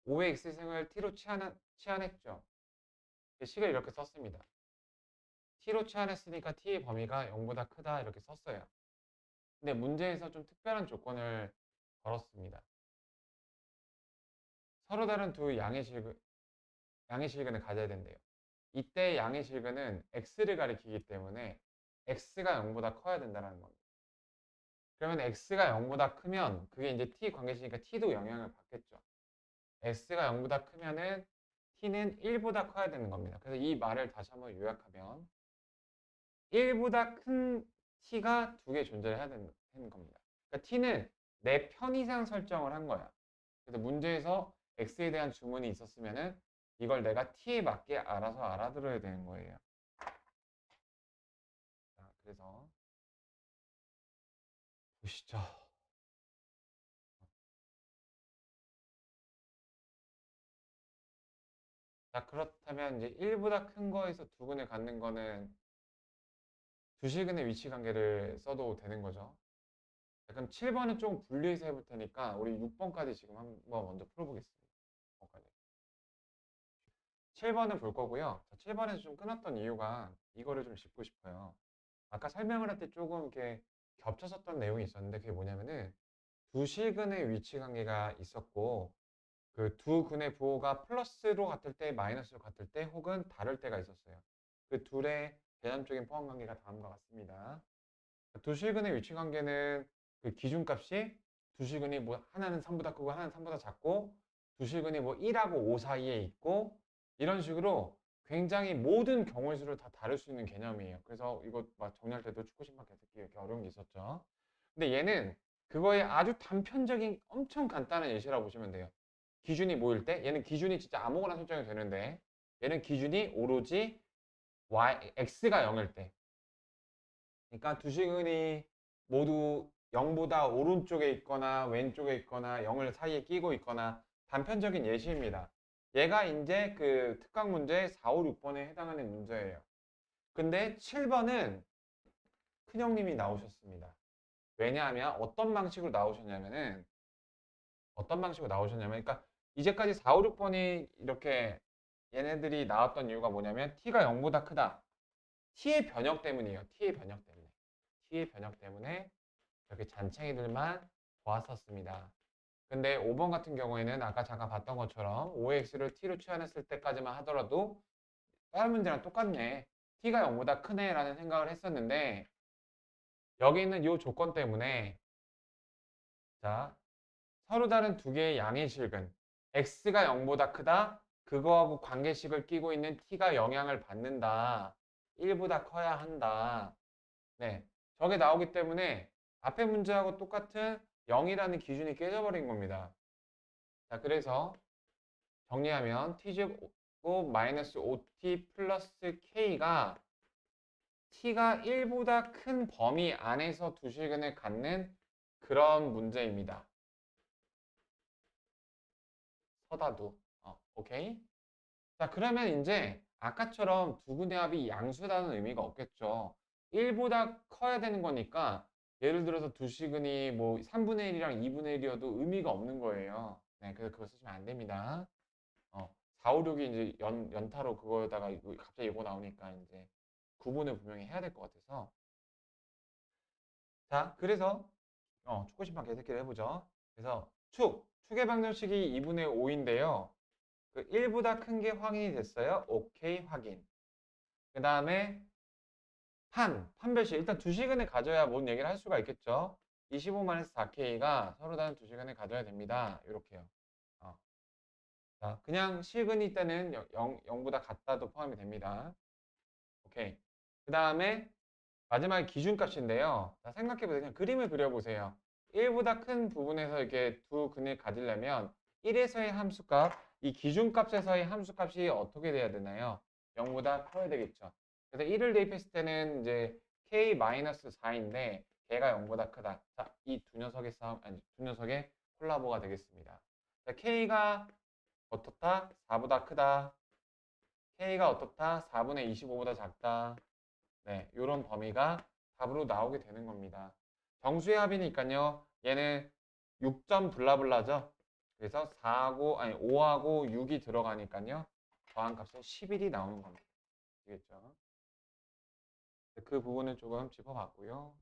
5의 x승을 t로 치환했죠. 식을 이렇게 썼습니다. t로 치환했으니까 t의 범위가 0보다 크다 이렇게 썼어요. 근데 문제에서 좀 특별한 조건을 걸었습니다. 서로 다른 두 양의 실근을 가져야 된대요. 이때 양의 실근은 x를 가리키기 때문에 x가 0보다 커야 된다는 겁니다. 그러면 x가 0보다 크면 그게 이제 t 관계식이니까 t도 영향을 받겠죠. x가 0보다 크면은 t는 1보다 커야 되는 겁니다. 그래서 이 말을 다시 한번 요약하면 1보다 큰 t가 두 개 존재를 해야 되는 겁니다. 그러니까 t는 내 편의상 설정을 한 거야. 그래서 문제에서 x에 대한 주문이 있었으면은 이걸 내가 t에 맞게 알아서 알아들어야 되는 거예요. 자, 그래서 보시죠. 자, 그렇다면 이제 1보다 큰 거에서 두근을 갖는 거는 두실근의 위치 관계를 써도 되는 거죠. 자, 그럼 7번은 조금 분리해서 해볼 테니까 우리 6번까지 지금 한번 먼저 풀어보겠습니다. 6번까지. 7번은 볼 거고요. 자, 7번에서 좀 끊었던 이유가 이거를 좀 짚고 싶어요. 아까 설명을 할 때 조금 이렇게 겹쳐졌던 내용이 있었는데 그게 뭐냐면은 두 실근의 위치 관계가 있었고 그 두 근의 부호가 플러스로 같을 때, 마이너스로 같을 때 혹은 다를 때가 있었어요. 그 둘의 개념적인 포함 관계가 다음과 같습니다. 두 실근의 위치 관계는 그 기준값이 두 실근이 뭐 하나는 3보다 크고 하나는 3보다 작고 두 실근이 뭐 1하고 5 사이에 있고 이런 식으로 굉장히 모든 경우의 수를 다 다룰 수 있는 개념이에요. 그래서 이거 막 정리할 때도 축구심판 계속기 이렇게 어려운 게 있었죠. 근데 얘는 그거의 아주 단편적인 엄청 간단한 예시라고 보시면 돼요. 기준이 모일 때 얘는 기준이 진짜 아무거나 설정이 되는데 얘는 기준이 오로지 x가 0일 때 그러니까 두 시근이 모두 0보다 오른쪽에 있거나 왼쪽에 있거나 0을 사이에 끼고 있거나 단편적인 예시입니다. 얘가 이제 그 특강 문제 4, 5, 6번에 해당하는 문제예요. 근데 7번은 큰형님이 나오셨습니다. 왜냐하면 어떤 방식으로 나오셨냐면 그러니까 이제까지 4, 5, 6번이 이렇게 얘네들이 나왔던 이유가 뭐냐면 t가 0보다 크다. t의 변형 때문이에요. t의 변형 때문에. t의 변형 때문에 이렇게 잔챙이들만 보았었습니다. 근데 5번 같은 경우에는 아까 잠깐 봤던 것처럼 5x를 t로 치환했을 때까지만 하더라도 다른 문제랑 똑같네. t가 0보다 크네 라는 생각을 했었는데 여기 있는 이 조건 때문에 자 서로 다른 두 개의 양의 실근 x가 0보다 크다. 그거하고 관계식을 끼고 있는 t가 영향을 받는다. 1보다 커야 한다. 네, 저게 나오기 때문에 앞에 문제하고 똑같은 0이라는 기준이 깨져버린 겁니다. 자, 그래서 정리하면 t제곱 마이너스 5t 플러스 k가 t가 1보다 큰 범위 안에서 두 실근을 갖는 그런 문제입니다. 서다도. 오케이? 자, 그러면 이제 아까처럼 두 근의 합이 양수라는 의미가 없겠죠. 1보다 커야 되는 거니까 예를 들어서 두 시근이 뭐 3분의 1이랑 2분의 1이어도 의미가 없는 거예요. 네, 그래서 그거 쓰시면 안 됩니다. 4, 5, 6이 이제 연타로 그거에다가 갑자기 이거 나오니까 이제 구분을 분명히 해야 될 것 같아서. 자, 그래서 축구심판 개새끼를 해보죠. 그래서 축의 방정식이 2분의 5인데요. 그 1보다 큰 게 확인이 됐어요. 오케이, 확인. 그 다음에 판별식. 일단 2시간을 가져야 뭔 얘기를 할 수가 있겠죠. 25-4K가 서로 다른 2시간을 가져야 됩니다. 이렇게요. 어. 자, 그냥 시그니 때는 0보다 같다도 포함이 됩니다. 오케이. 그 다음에 마지막에 기준값인데요. 자, 생각해보세요. 그냥 그림을 그려보세요. 1보다 큰 부분에서 이렇게 두 근을 가지려면 1에서의 함수값, 이 기준값에서의 함수값이 어떻게 돼야 되나요? 0보다 커야 되겠죠. 그래서 1을 대입했을 때는 이제 k-4인데 걔가 0보다 크다. 자, 이 두 녀석의 싸움, 아니, 두 녀석의 콜라보가 되겠습니다. 자, k가 어떻다? 4보다 크다. k가 어떻다? 4분의 25보다 작다. 네, 이런 범위가 답으로 나오게 되는 겁니다. 정수의 합이니까요. 얘는 6점 블라블라죠. 그래서 4하고 아니 5하고 6이 들어가니까요. 더한 값은 11이 나오는 겁니다. 되겠죠? 그 부분을 조금 짚어봤고요.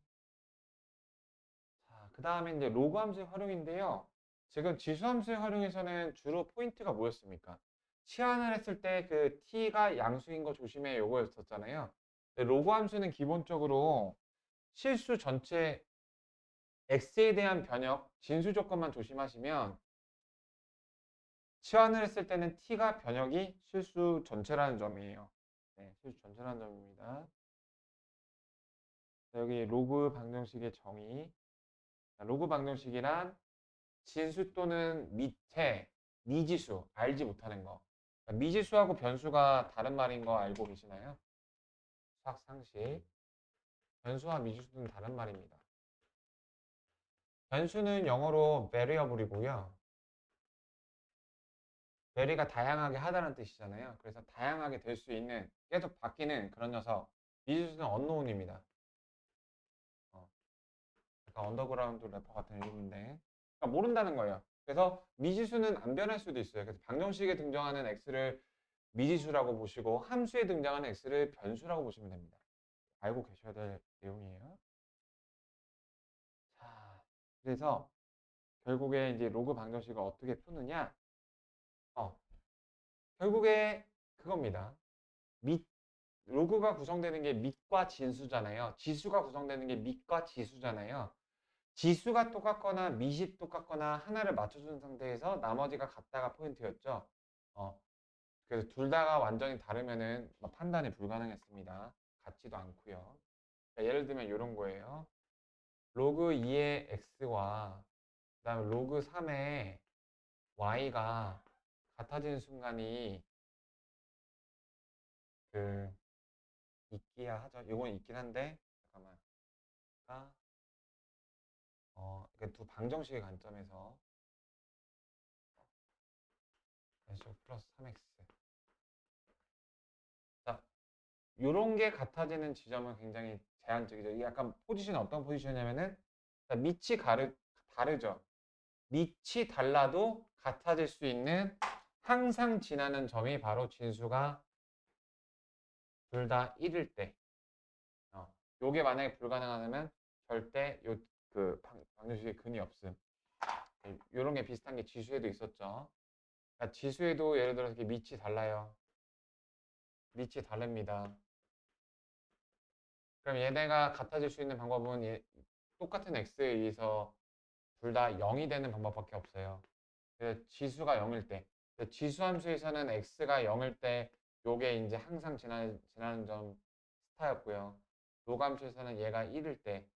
자, 그 다음에 이제 로그 함수의 활용인데요. 지금 지수 함수의 활용에서는 주로 포인트가 뭐였습니까? 치환을 했을 때 그 t가 양수인 거 조심해 요거였었잖아요. 로그 함수는 기본적으로 실수 전체 x에 대한 변형, 진수 조건만 조심하시면 치환을 했을 때는 t가 변형이 실수 전체라는 점이에요. 네, 실수 전체라는 점입니다. 여기 로그 방정식의 정의. 로그 방정식이란 진수 또는 밑에 미지수, 알지 못하는 거. 그러니까 미지수하고 변수가 다른 말인 거 알고 계시나요? 수학 상식. 변수와 미지수는 다른 말입니다. 변수는 영어로 variable이고요. very가 다양하게 하다는 뜻이잖아요. 그래서 다양하게 될 수 있는, 계속 바뀌는 그런 녀석. 미지수는 unknown입니다. 약간 언더그라운드 래퍼 같은 이름인데. 그러니까 모른다는 거예요. 그래서 미지수는 안 변할 수도 있어요. 그래서 방정식에 등장하는 x를 미지수라고 보시고 함수에 등장하는 x를 변수라고 보시면 됩니다. 알고 계셔야 될 내용이에요. 자, 그래서 결국에 이제 로그 방정식을 어떻게 푸느냐? 어, 결국에 그겁니다. 밑 로그가 구성되는 게 밑과 진수잖아요. 지수가 구성되는 게 밑과 지수잖아요. 지수가 똑같거나 밑이 똑같거나 하나를 맞춰준 상태에서 나머지가 같다가 포인트였죠. 어, 그래서 둘 다가 완전히 다르면은 뭐 판단이 불가능했습니다. 같지도 않고요. 그러니까 예를 들면 이런 거예요. 로그 2의 x와 그다음에 로그 3의 y가 같아지는 순간이 그 있기야 하죠. 이건 있긴 한데 잠깐만. 그러니까 두 방정식의 관점에서 s 플러스 3x. 자, 요런 게 같아지는 지점은 굉장히 제한적이죠. 이게 약간 포지션이 어떤 포지션이냐면은 밑이 다르죠. 밑이 달라도 같아질 수 있는 항상 지나는 점이 바로 진수가 둘 다 1일 때. 요게 만약에 불가능하다면 절대 방정식에 근이 없음. 요런 게 비슷한 게 지수에도 있었죠. 그러니까 지수에도 예를 들어서 이렇게 밑이 달라요. 밑이 다릅니다. 그럼 얘네가 같아질 수 있는 방법은 똑같은 x에 의해서 둘 다 0이 되는 방법밖에 없어요. 그래서 지수가 0일 때, 지수 함수에서는 x가 0일 때 요게 이제 항상 지나는 점 스타였고요. 로그 함수에서는 얘가 1일 때,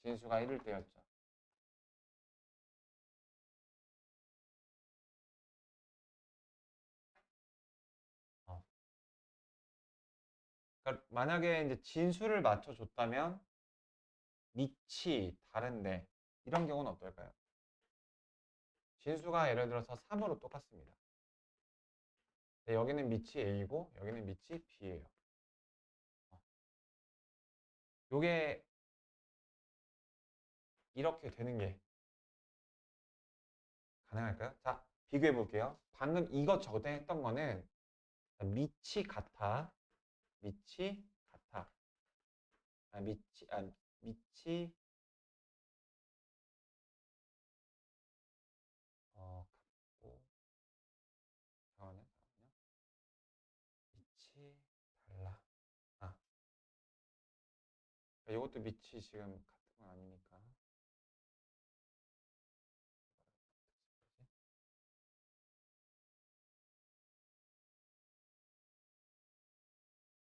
진수가 1일 때였죠. 어. 그러니까 만약에 이제 진수를 맞춰줬다면 밑이 다른데 이런 경우는 어떨까요? 진수가 예를 들어서 3으로 똑같습니다. 여기는 밑이 A고 여기는 밑이 B예요. 요게 이렇게 되는 게 가능할까요? 자, 비교해 볼게요. 방금 이것저것 했던 거는 밑이 같아. 밑이 같아. 밑이 같고 잠깐만요. 밑이 달라. 아, 이것도 밑이 지금 같은 건 아니니까.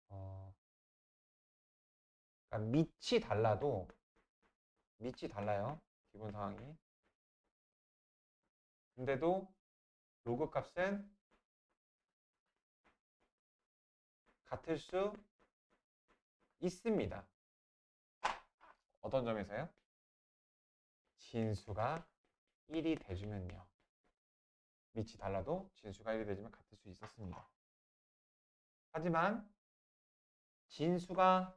어, 그러니까 밑이 달라요. 기본 상황이. 근데도 로그 값은 같을 수 있습니다. 어떤 점에서요? 진수가 1이 돼주면요. 밑이 달라도 진수가 1이 되지만 같을 수 있었습니다. 하지만 진수가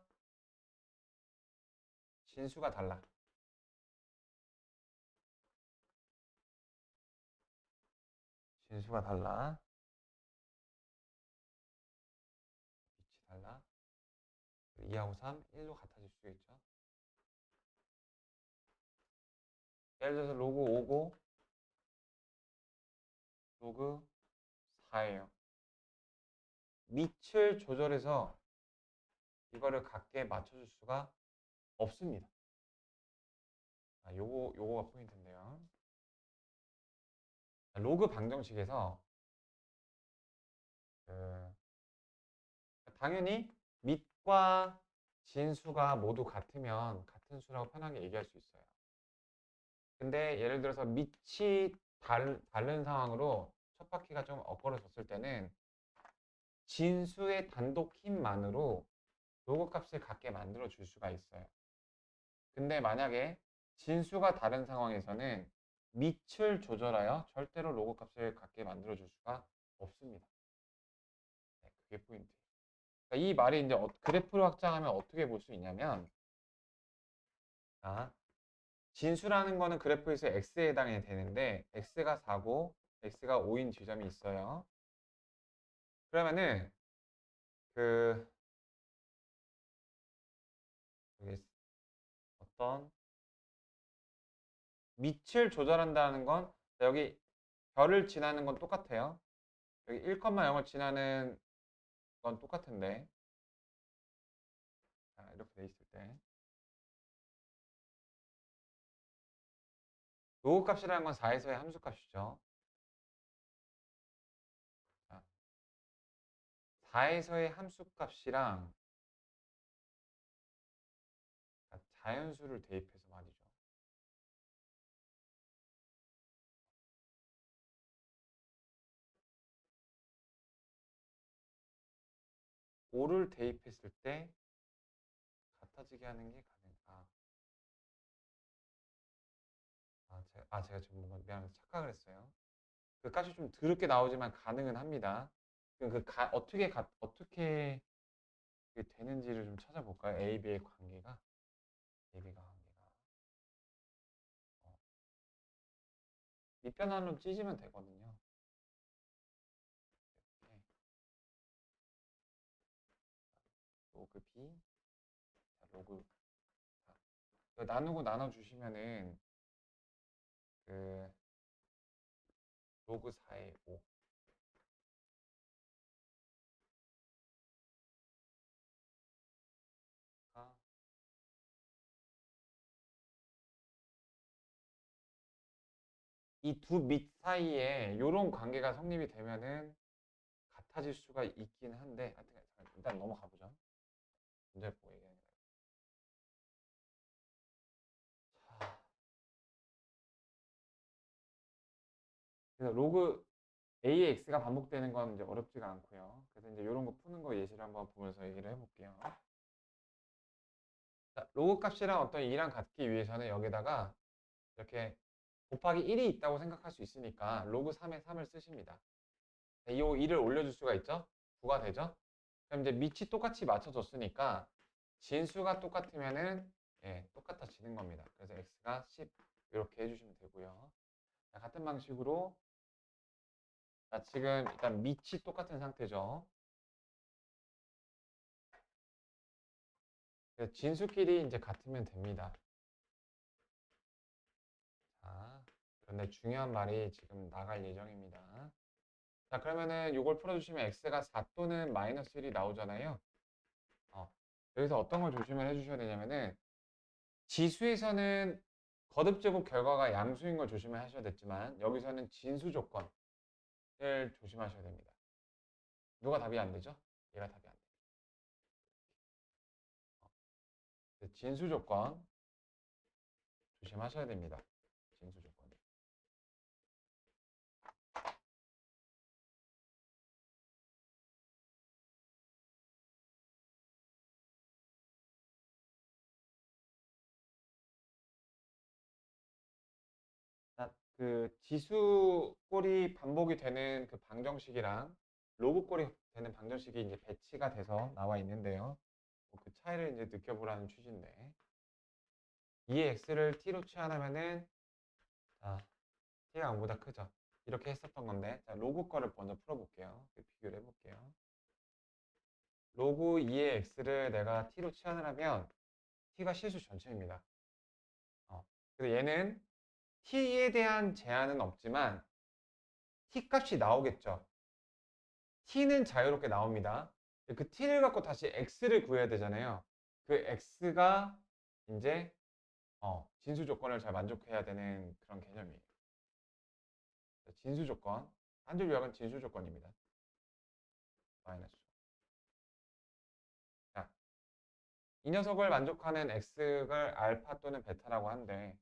달라. 진수가 달라. 밑이 달라. 2하고 3, 1로 같아질 수 있죠. 예를 들어서 로그 5고 로그 4예요. 밑을 조절해서 이거를 같게 맞춰줄 수가 없습니다. 요거가 포인트인데요. 로그 방정식에서 그 당연히 밑과 진수가 모두 같으면 같은 수라고 편하게 얘기할 수 있어요. 근데 예를 들어서 밑이 다른 상황으로 첫 바퀴가 좀 엇걸어졌을 때는 진수의 단독 힘만으로 로그 값을 같게 만들어 줄 수가 있어요. 근데 만약에 진수가 다른 상황에서는 밑을 조절하여 절대로 로그 값을 같게 만들어 줄 수가 없습니다. 네, 그게 포인트예요. 그러니까 이 말이 이제 그래프로 확장하면 어떻게 볼 수 있냐면, 자, 진수라는 거는 그래프에서 x에 해당이 되는데 x가 4고 x가 5인 지점이 있어요. 그러면은 그 여기 어떤 밑을 조절한다는 건 여기 별을 지나는 건 똑같아요. 여기 1,0을 지나는 건 똑같은데, 자, 이렇게 돼 있을 때 로그 값이라는 건 4에서의 함수 값이죠. 자, 4에서의 함수 값이랑 자연수를 대입해서 말이죠. 5를 대입했을 때 같아지게 하는 게 제가 지금 미안해서 착각을 했어요. 그 값이 좀 더럽게 나오지만 가능은 합니다. 그럼 어떻게 되는지를 좀 찾아볼까요? A, B의 관계가 A, B가 관계가 밑변환로 찢으면 되거든요. 네. 로그 B, 로그 나누고 나눠주시면은 그 로그 4의 5. 이 두 밑 사이에 이런 관계가 성립이 되면은 같아질 수가 있긴 한데 하여튼 일단 넘어가 보죠. 문제 보고 얘기하는 거. 자, 그래서 로그 AX가 반복되는 건 이제 어렵지가 않고요. 그래서 이제 이런 거 푸는 거 예시를 한번 보면서 얘기를 해볼게요. 자, 로그 값이랑 어떤 2랑 같기 위해서는 여기다가 이렇게 곱하기 1이 있다고 생각할 수 있으니까 로그 3에 3을 쓰십니다. 이 2를 올려줄 수가 있죠? 9가 되죠? 그럼 이제 밑이 똑같이 맞춰졌으니까 진수가 똑같으면은 똑같아지는 겁니다. 그래서 x가 10 이렇게 해주시면 되고요. 자, 같은 방식으로 자, 지금 일단 밑이 똑같은 상태죠. 그래서 진수끼리 이제 같으면 됩니다. 자, 그런데 중요한 말이 지금 나갈 예정입니다. 자, 그러면은 이걸 풀어주시면 x가 4 또는 마이너스 1이 나오잖아요. 여기서 어떤 걸 조심을 해주셔야 되냐면은 지수에서는 거듭제곱 결과가 양수인 걸 조심을 하셔야 됐지만 여기서는 진수 조건을 조심하셔야 됩니다. 누가 답이 안 되죠? 얘가 답이 안 돼요. 진수 조건 조심하셔야 됩니다. 진수 조건. 그 지수 꼴이 반복이 되는 그 방정식이랑 로그 꼴이 되는 방정식이 이제 배치가 돼서 나와 있는데요. 그 차이를 이제 느껴보라는 취지인데 2의 x를 t로 치환하면은 자, t가 0보다 크죠. 이렇게 했었던 건데 자, 로그 거를 먼저 풀어볼게요. 비교를 해볼게요. 로그 2의 x를 내가 t로 치환을 하면 t가 실수 전체입니다. 그래서 얘는 t에 대한 제한은 없지만 t 값이 나오겠죠. t는 자유롭게 나옵니다. 그 t를 갖고 다시 x를 구해야 되잖아요. 그 x가 이제 진수 조건을 잘 만족해야 되는 그런 개념이에요. 진수 조건, 한 줄 요약은 진수 조건입니다. 마이너스. 자, 이 녀석을 만족하는 x를 알파 또는 베타라고 하는데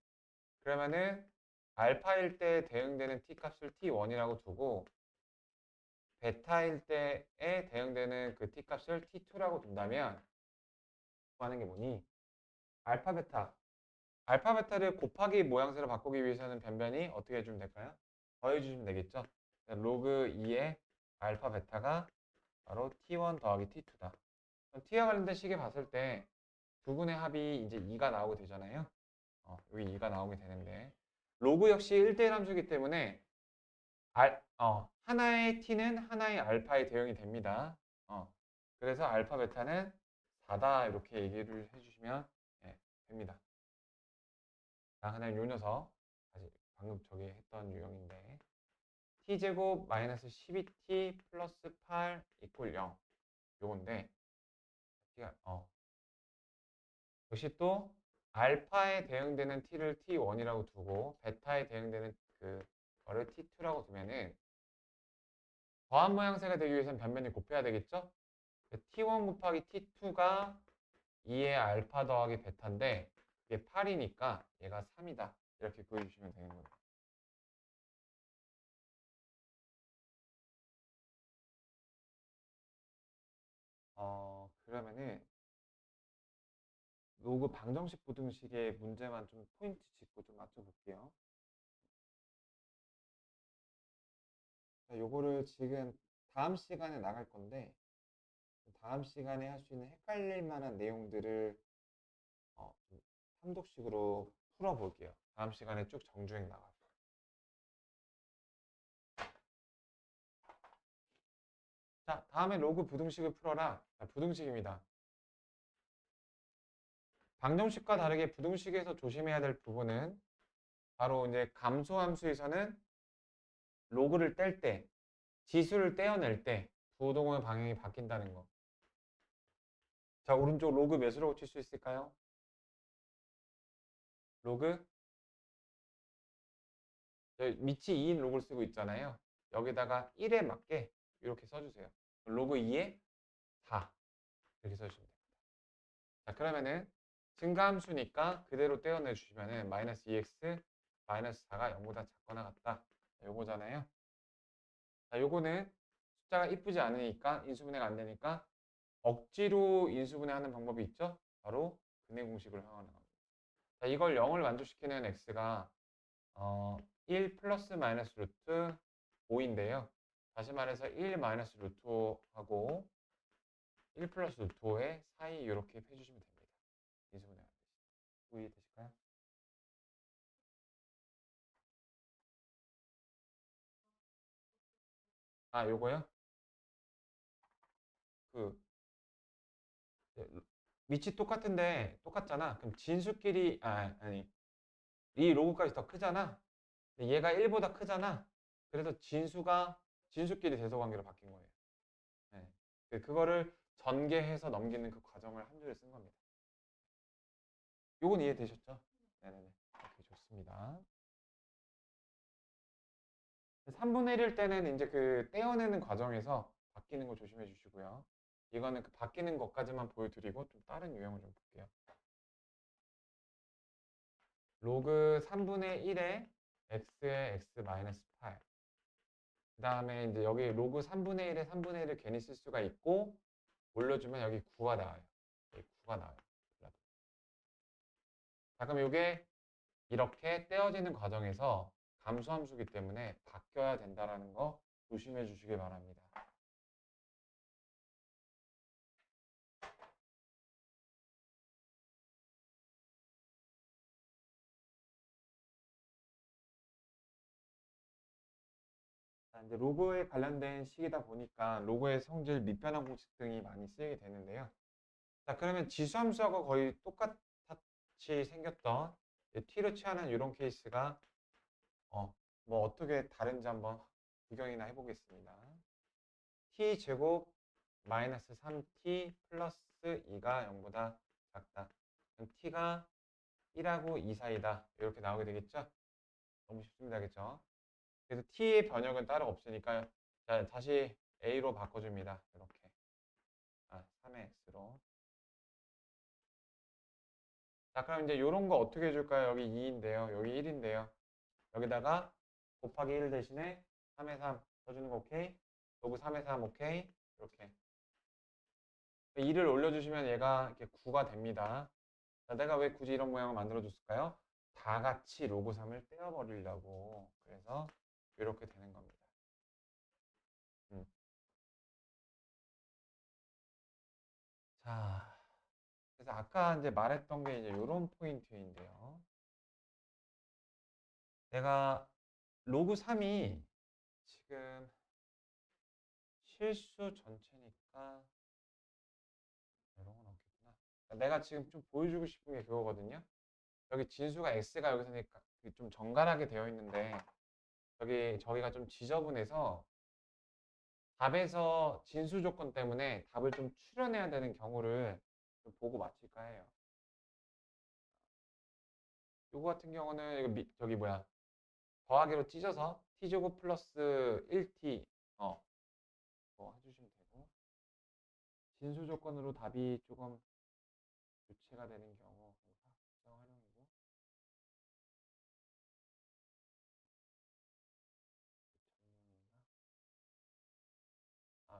그러면은 알파일 때 대응되는 t 값을 t1이라고 두고 베타일 때에 대응되는 그 t 값을 t2라고 둔다면 하는 게 뭐니? 알파 베타. 알파 베타를 곱하기 모양새로 바꾸기 위해서는 변변히 어떻게 해주면 될까요? 더해주시면 되겠죠? 로그 2의 알파 베타가 바로 t1 더하기 t2다. t와 관련된 식에 봤을 때 두 분의 합이 이제 2가 나오게 되잖아요. 여기 2가 나오게 되는데 로그 역시 1대1 함수이기 때문에 하나의 t는 하나의 알파에 대응이 됩니다. 그래서 알파 베타는 4다 이렇게 얘기를 해주시면 됩니다. 자, 그다음 요 녀석 다시 방금 저기 했던 유형인데 t제곱 마이너스 12t 플러스 8 이퀄 0 요건데 역시 또 알파에 대응되는 t를 t1이라고 두고 베타에 대응되는 그 거를 t2라고 두면은 더한 모양새가 되기 위해서는 변변히 곱해야 되겠죠? t1 곱하기 t2가 2의 알파 더하기 베타인데 이게 8이니까 얘가 3이다. 이렇게 구해주시면 되는 거예요. 그러면은 로그 방정식 부등식의 문제만 좀 포인트 짚고 좀 맞춰볼게요. 요거를 지금 다음 시간에 나갈 건데 다음 시간에 할 수 있는 헷갈릴 만한 내용들을 좀 함독식으로 풀어볼게요. 다음 시간에 쭉 정주행 나가요. 자, 다음에 로그 부등식을 풀어라. 자, 부등식입니다. 방정식과 다르게 부등식에서 조심해야 될 부분은 바로 이제 감소함수에서는 로그를 뗄 때, 지수를 떼어낼 때 부호동의 방향이 바뀐다는 거. 자, 오른쪽 로그 몇으로 고칠 수 있을까요? 로그 밑이 2인 로그를 쓰고 있잖아요. 여기다가 1에 맞게 이렇게 써주세요. 로그 2에 4 이렇게 써주시면 됩니다. 자, 그러면은 증가함수니까 그대로 떼어내 주시면은 마이너스 2x 마이너스 4가 0보다 작거나 같다. 요거잖아요. 자, 요거는 숫자가 이쁘지 않으니까 인수분해가 안 되니까 억지로 인수분해하는 방법이 있죠. 바로 근해 공식을 활용하는 겁니다. 자, 이걸 0을 만족시키는 x가 1 플러스 마이너스 루트 5인데요. 다시 말해서 1 마이너스 루트 5하고 1 플러스 루트 5의 사이 이렇게 해주시면 됩니다. 인수분해가 이해되실까요? 요거요? 그 네, 밑이 똑같은데 똑같잖아. 그럼 진수끼리 아니 이 로그까지 더 크잖아. 얘가 1보다 크잖아. 그래서 진수끼리 대소관계로 바뀐 거예요. 네. 그거를 전개해서 넘기는 그 과정을 한 줄에 쓴 겁니다. 요건 이해되셨죠? 네네네. 오케이, 좋습니다. 3분의 1일 때는 이제 그 떼어내는 과정에서 바뀌는 거 조심해 주시고요. 이거는 그 바뀌는 것까지만 보여드리고 좀 다른 유형을 좀 볼게요. 로그 3분의 1에 x에 x 마이너스 8. 그 다음에 이제 여기 로그 3분의 1에 3분의 1을 괜히 쓸 수가 있고 올려주면 여기 9가 나와요. 여기 9가 나와요. 자, 그럼 이게 이렇게 떼어지는 과정에서 감수함수기 때문에 바뀌어야 된다라는 거 조심해 주시길 바랍니다. 자, 이제 로그에 관련된 식이다 보니까 로그의 성질, 밑변환 공식 등이 많이 쓰이게 되는데요. 자, 그러면 지수함수하고 거의 똑같이 생겼던 t를 취하는 이런 케이스가 뭐 어떻게 다른지 한번 구경이나 해보겠습니다. t제곱 마이너스 3t 플러스 2가 0보다 작다. 그럼 t가 1하고 2 사이다. 이렇게 나오게 되겠죠? 너무 쉽습니다. 그죠? 그래서 t의 변형은 따로 없으니까 자, 다시 a로 바꿔줍니다. 이렇게. 3의 x로. 자, 그럼 이제 이런 거 어떻게 해줄까요? 여기 2인데요. 여기 1인데요. 여기다가 곱하기 1 대신에 3의 3 써주는 거 오케이? 로그 3의 3 오케이? 이렇게. 2를 올려주시면 얘가 이렇게 9가 됩니다. 자, 내가 왜 굳이 이런 모양을 만들어줬을까요? 다 같이 로그 3을 떼어버리려고. 그래서 이렇게 되는 겁니다. 음. 자, 그래서 아까 이제 말했던 게 이제 이런 포인트인데요. 내가 로그 3이 지금 실수 전체니까 이런 건 없겠구나. 내가 지금 좀 보여주고 싶은 게 그거거든요. 여기 진수가 x가 여기서 좀 정갈하게 되어 있는데 저기가 좀 지저분해서 답에서 진수 조건 때문에 답을 좀 추려내야 되는 경우를 좀 보고 맞힐까 해요. 요거 같은 경우는 이거 저기 뭐야 더하기로 찢어서 t제곱 플러스 1t 해주시면 되고 진수 조건으로 답이 조금 교체가 되는 경우 사용 활용이고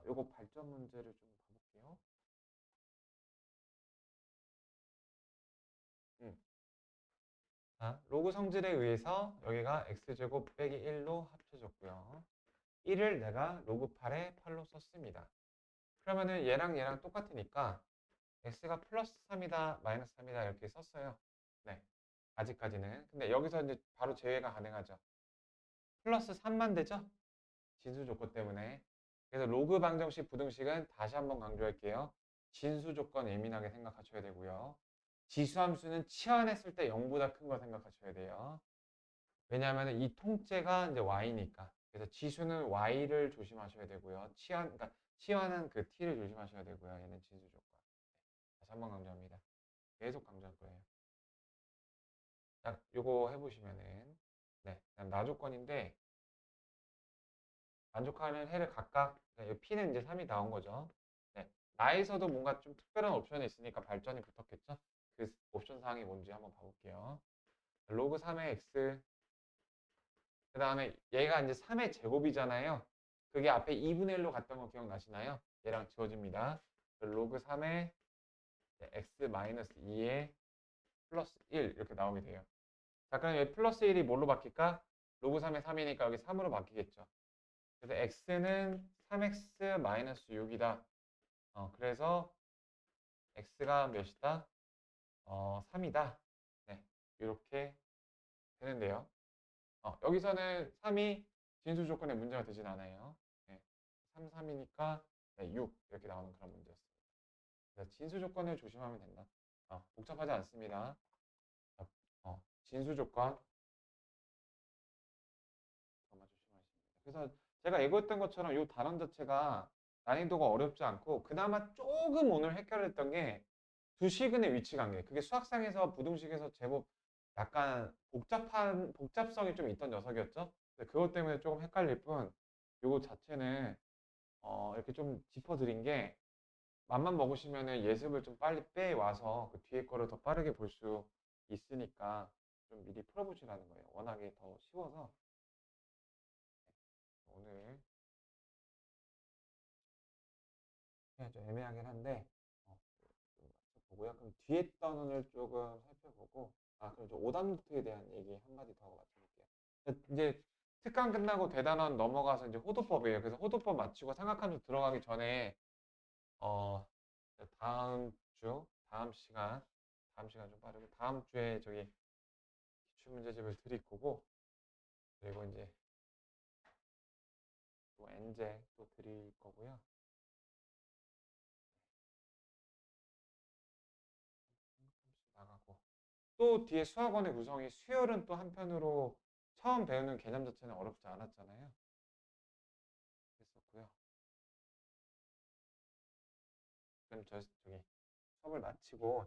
요거 발전 문제를 좀 봐볼게요. 로그 성질에 의해서 여기가 x제곱 빼기 1로 합쳐졌고요. 1을 내가 로그 8에 8로 썼습니다. 그러면은 얘랑 똑같으니까 x가 플러스 3이다, 마이너스 3이다 이렇게 썼어요. 네, 아직까지는. 근데 여기서 이제 바로 제외가 가능하죠. 플러스 3만 되죠? 진수 조건 때문에. 그래서 로그 방정식, 부등식은 다시 한번 강조할게요. 진수 조건 예민하게 생각하셔야 되고요. 지수함수는 치환했을 때 0보다 큰 거 생각하셔야 돼요. 왜냐하면 이 통째가 이제 y니까. 그래서 지수는 y를 조심하셔야 되고요. 그러니까 치환은 그 t를 조심하셔야 되고요. 얘는 진수 조건. 다시 한번 강조합니다. 계속 강조할 거예요. 자, 요거 해보시면은 네, 나조건인데 만족하는 해를 각각 P는 이제 3이 나온 거죠. 네, 나에서도 뭔가 좀 특별한 옵션이 있으니까 발전이 붙었겠죠. 그 옵션 사항이 뭔지 한번 봐볼게요. 로그 3의 x 그 다음에 얘가 이제 3의 제곱이잖아요. 그게 앞에 2분의 1로 갔던 거 기억나시나요? 얘랑 지워집니다. 로그 3의 x 마이너스 2의 플러스 1 이렇게 나오게 돼요. 자, 그럼 여기 플러스 1이 뭘로 바뀔까? 로그 3의 3이니까 여기 3으로 바뀌겠죠. 그래서 x는 3x 마이너스 6이다. 그래서 x가 몇이다? 3이다. 네, 이렇게 되는데요. 여기서는 3이 진수 조건에 문제가 되진 않아요. 네, 3, 3이니까 네, 6 이렇게 나오는 그런 문제였습니다. 그래서 진수 조건을 조심하면 된다. 복잡하지 않습니다. 진수 조건 정말 조심하십니다. 그래서 제가 예고했던 것처럼 이 단원 자체가 난이도가 어렵지 않고 그나마 조금 오늘 헷갈렸던 게 두 시근의 위치 관계. 그게 수학상에서 부등식에서 제법 약간 복잡성이 좀 있던 녀석이었죠. 근데 그것 때문에 조금 헷갈릴 뿐 요거 자체는 이렇게 좀 짚어드린 게 맘만 먹으시면은 예습을 좀 빨리 빼와서 그 뒤에 거를 더 빠르게 볼 수 있으니까 좀 미리 풀어보시라는 거예요. 워낙에 더 쉬워서 오늘 그냥 좀 애매하긴 한데 좀 맞춰보고요. 그럼 뒤에 단원을 조금 살펴보고 그럼 저 오답노트에 대한 얘기 한마디 더 맞춰볼게요. 이제 특강 끝나고 대단원 넘어가서 이제 호도법이에요. 그래서 호도법 마치고 삼각함수 들어가기 전에 어 다음 주 다음 시간 좀 빠르고 다음 주에 저기 기출문제집을 드릴 거고 그리고 이제 또 엔제 또 드릴 거고요. 나가고 또 뒤에 수학원의 구성이 수열은 또 한편으로 처음 배우는 개념 자체는 어렵지 않았잖아요. 했었고요. 그럼 저기 수업을 마치고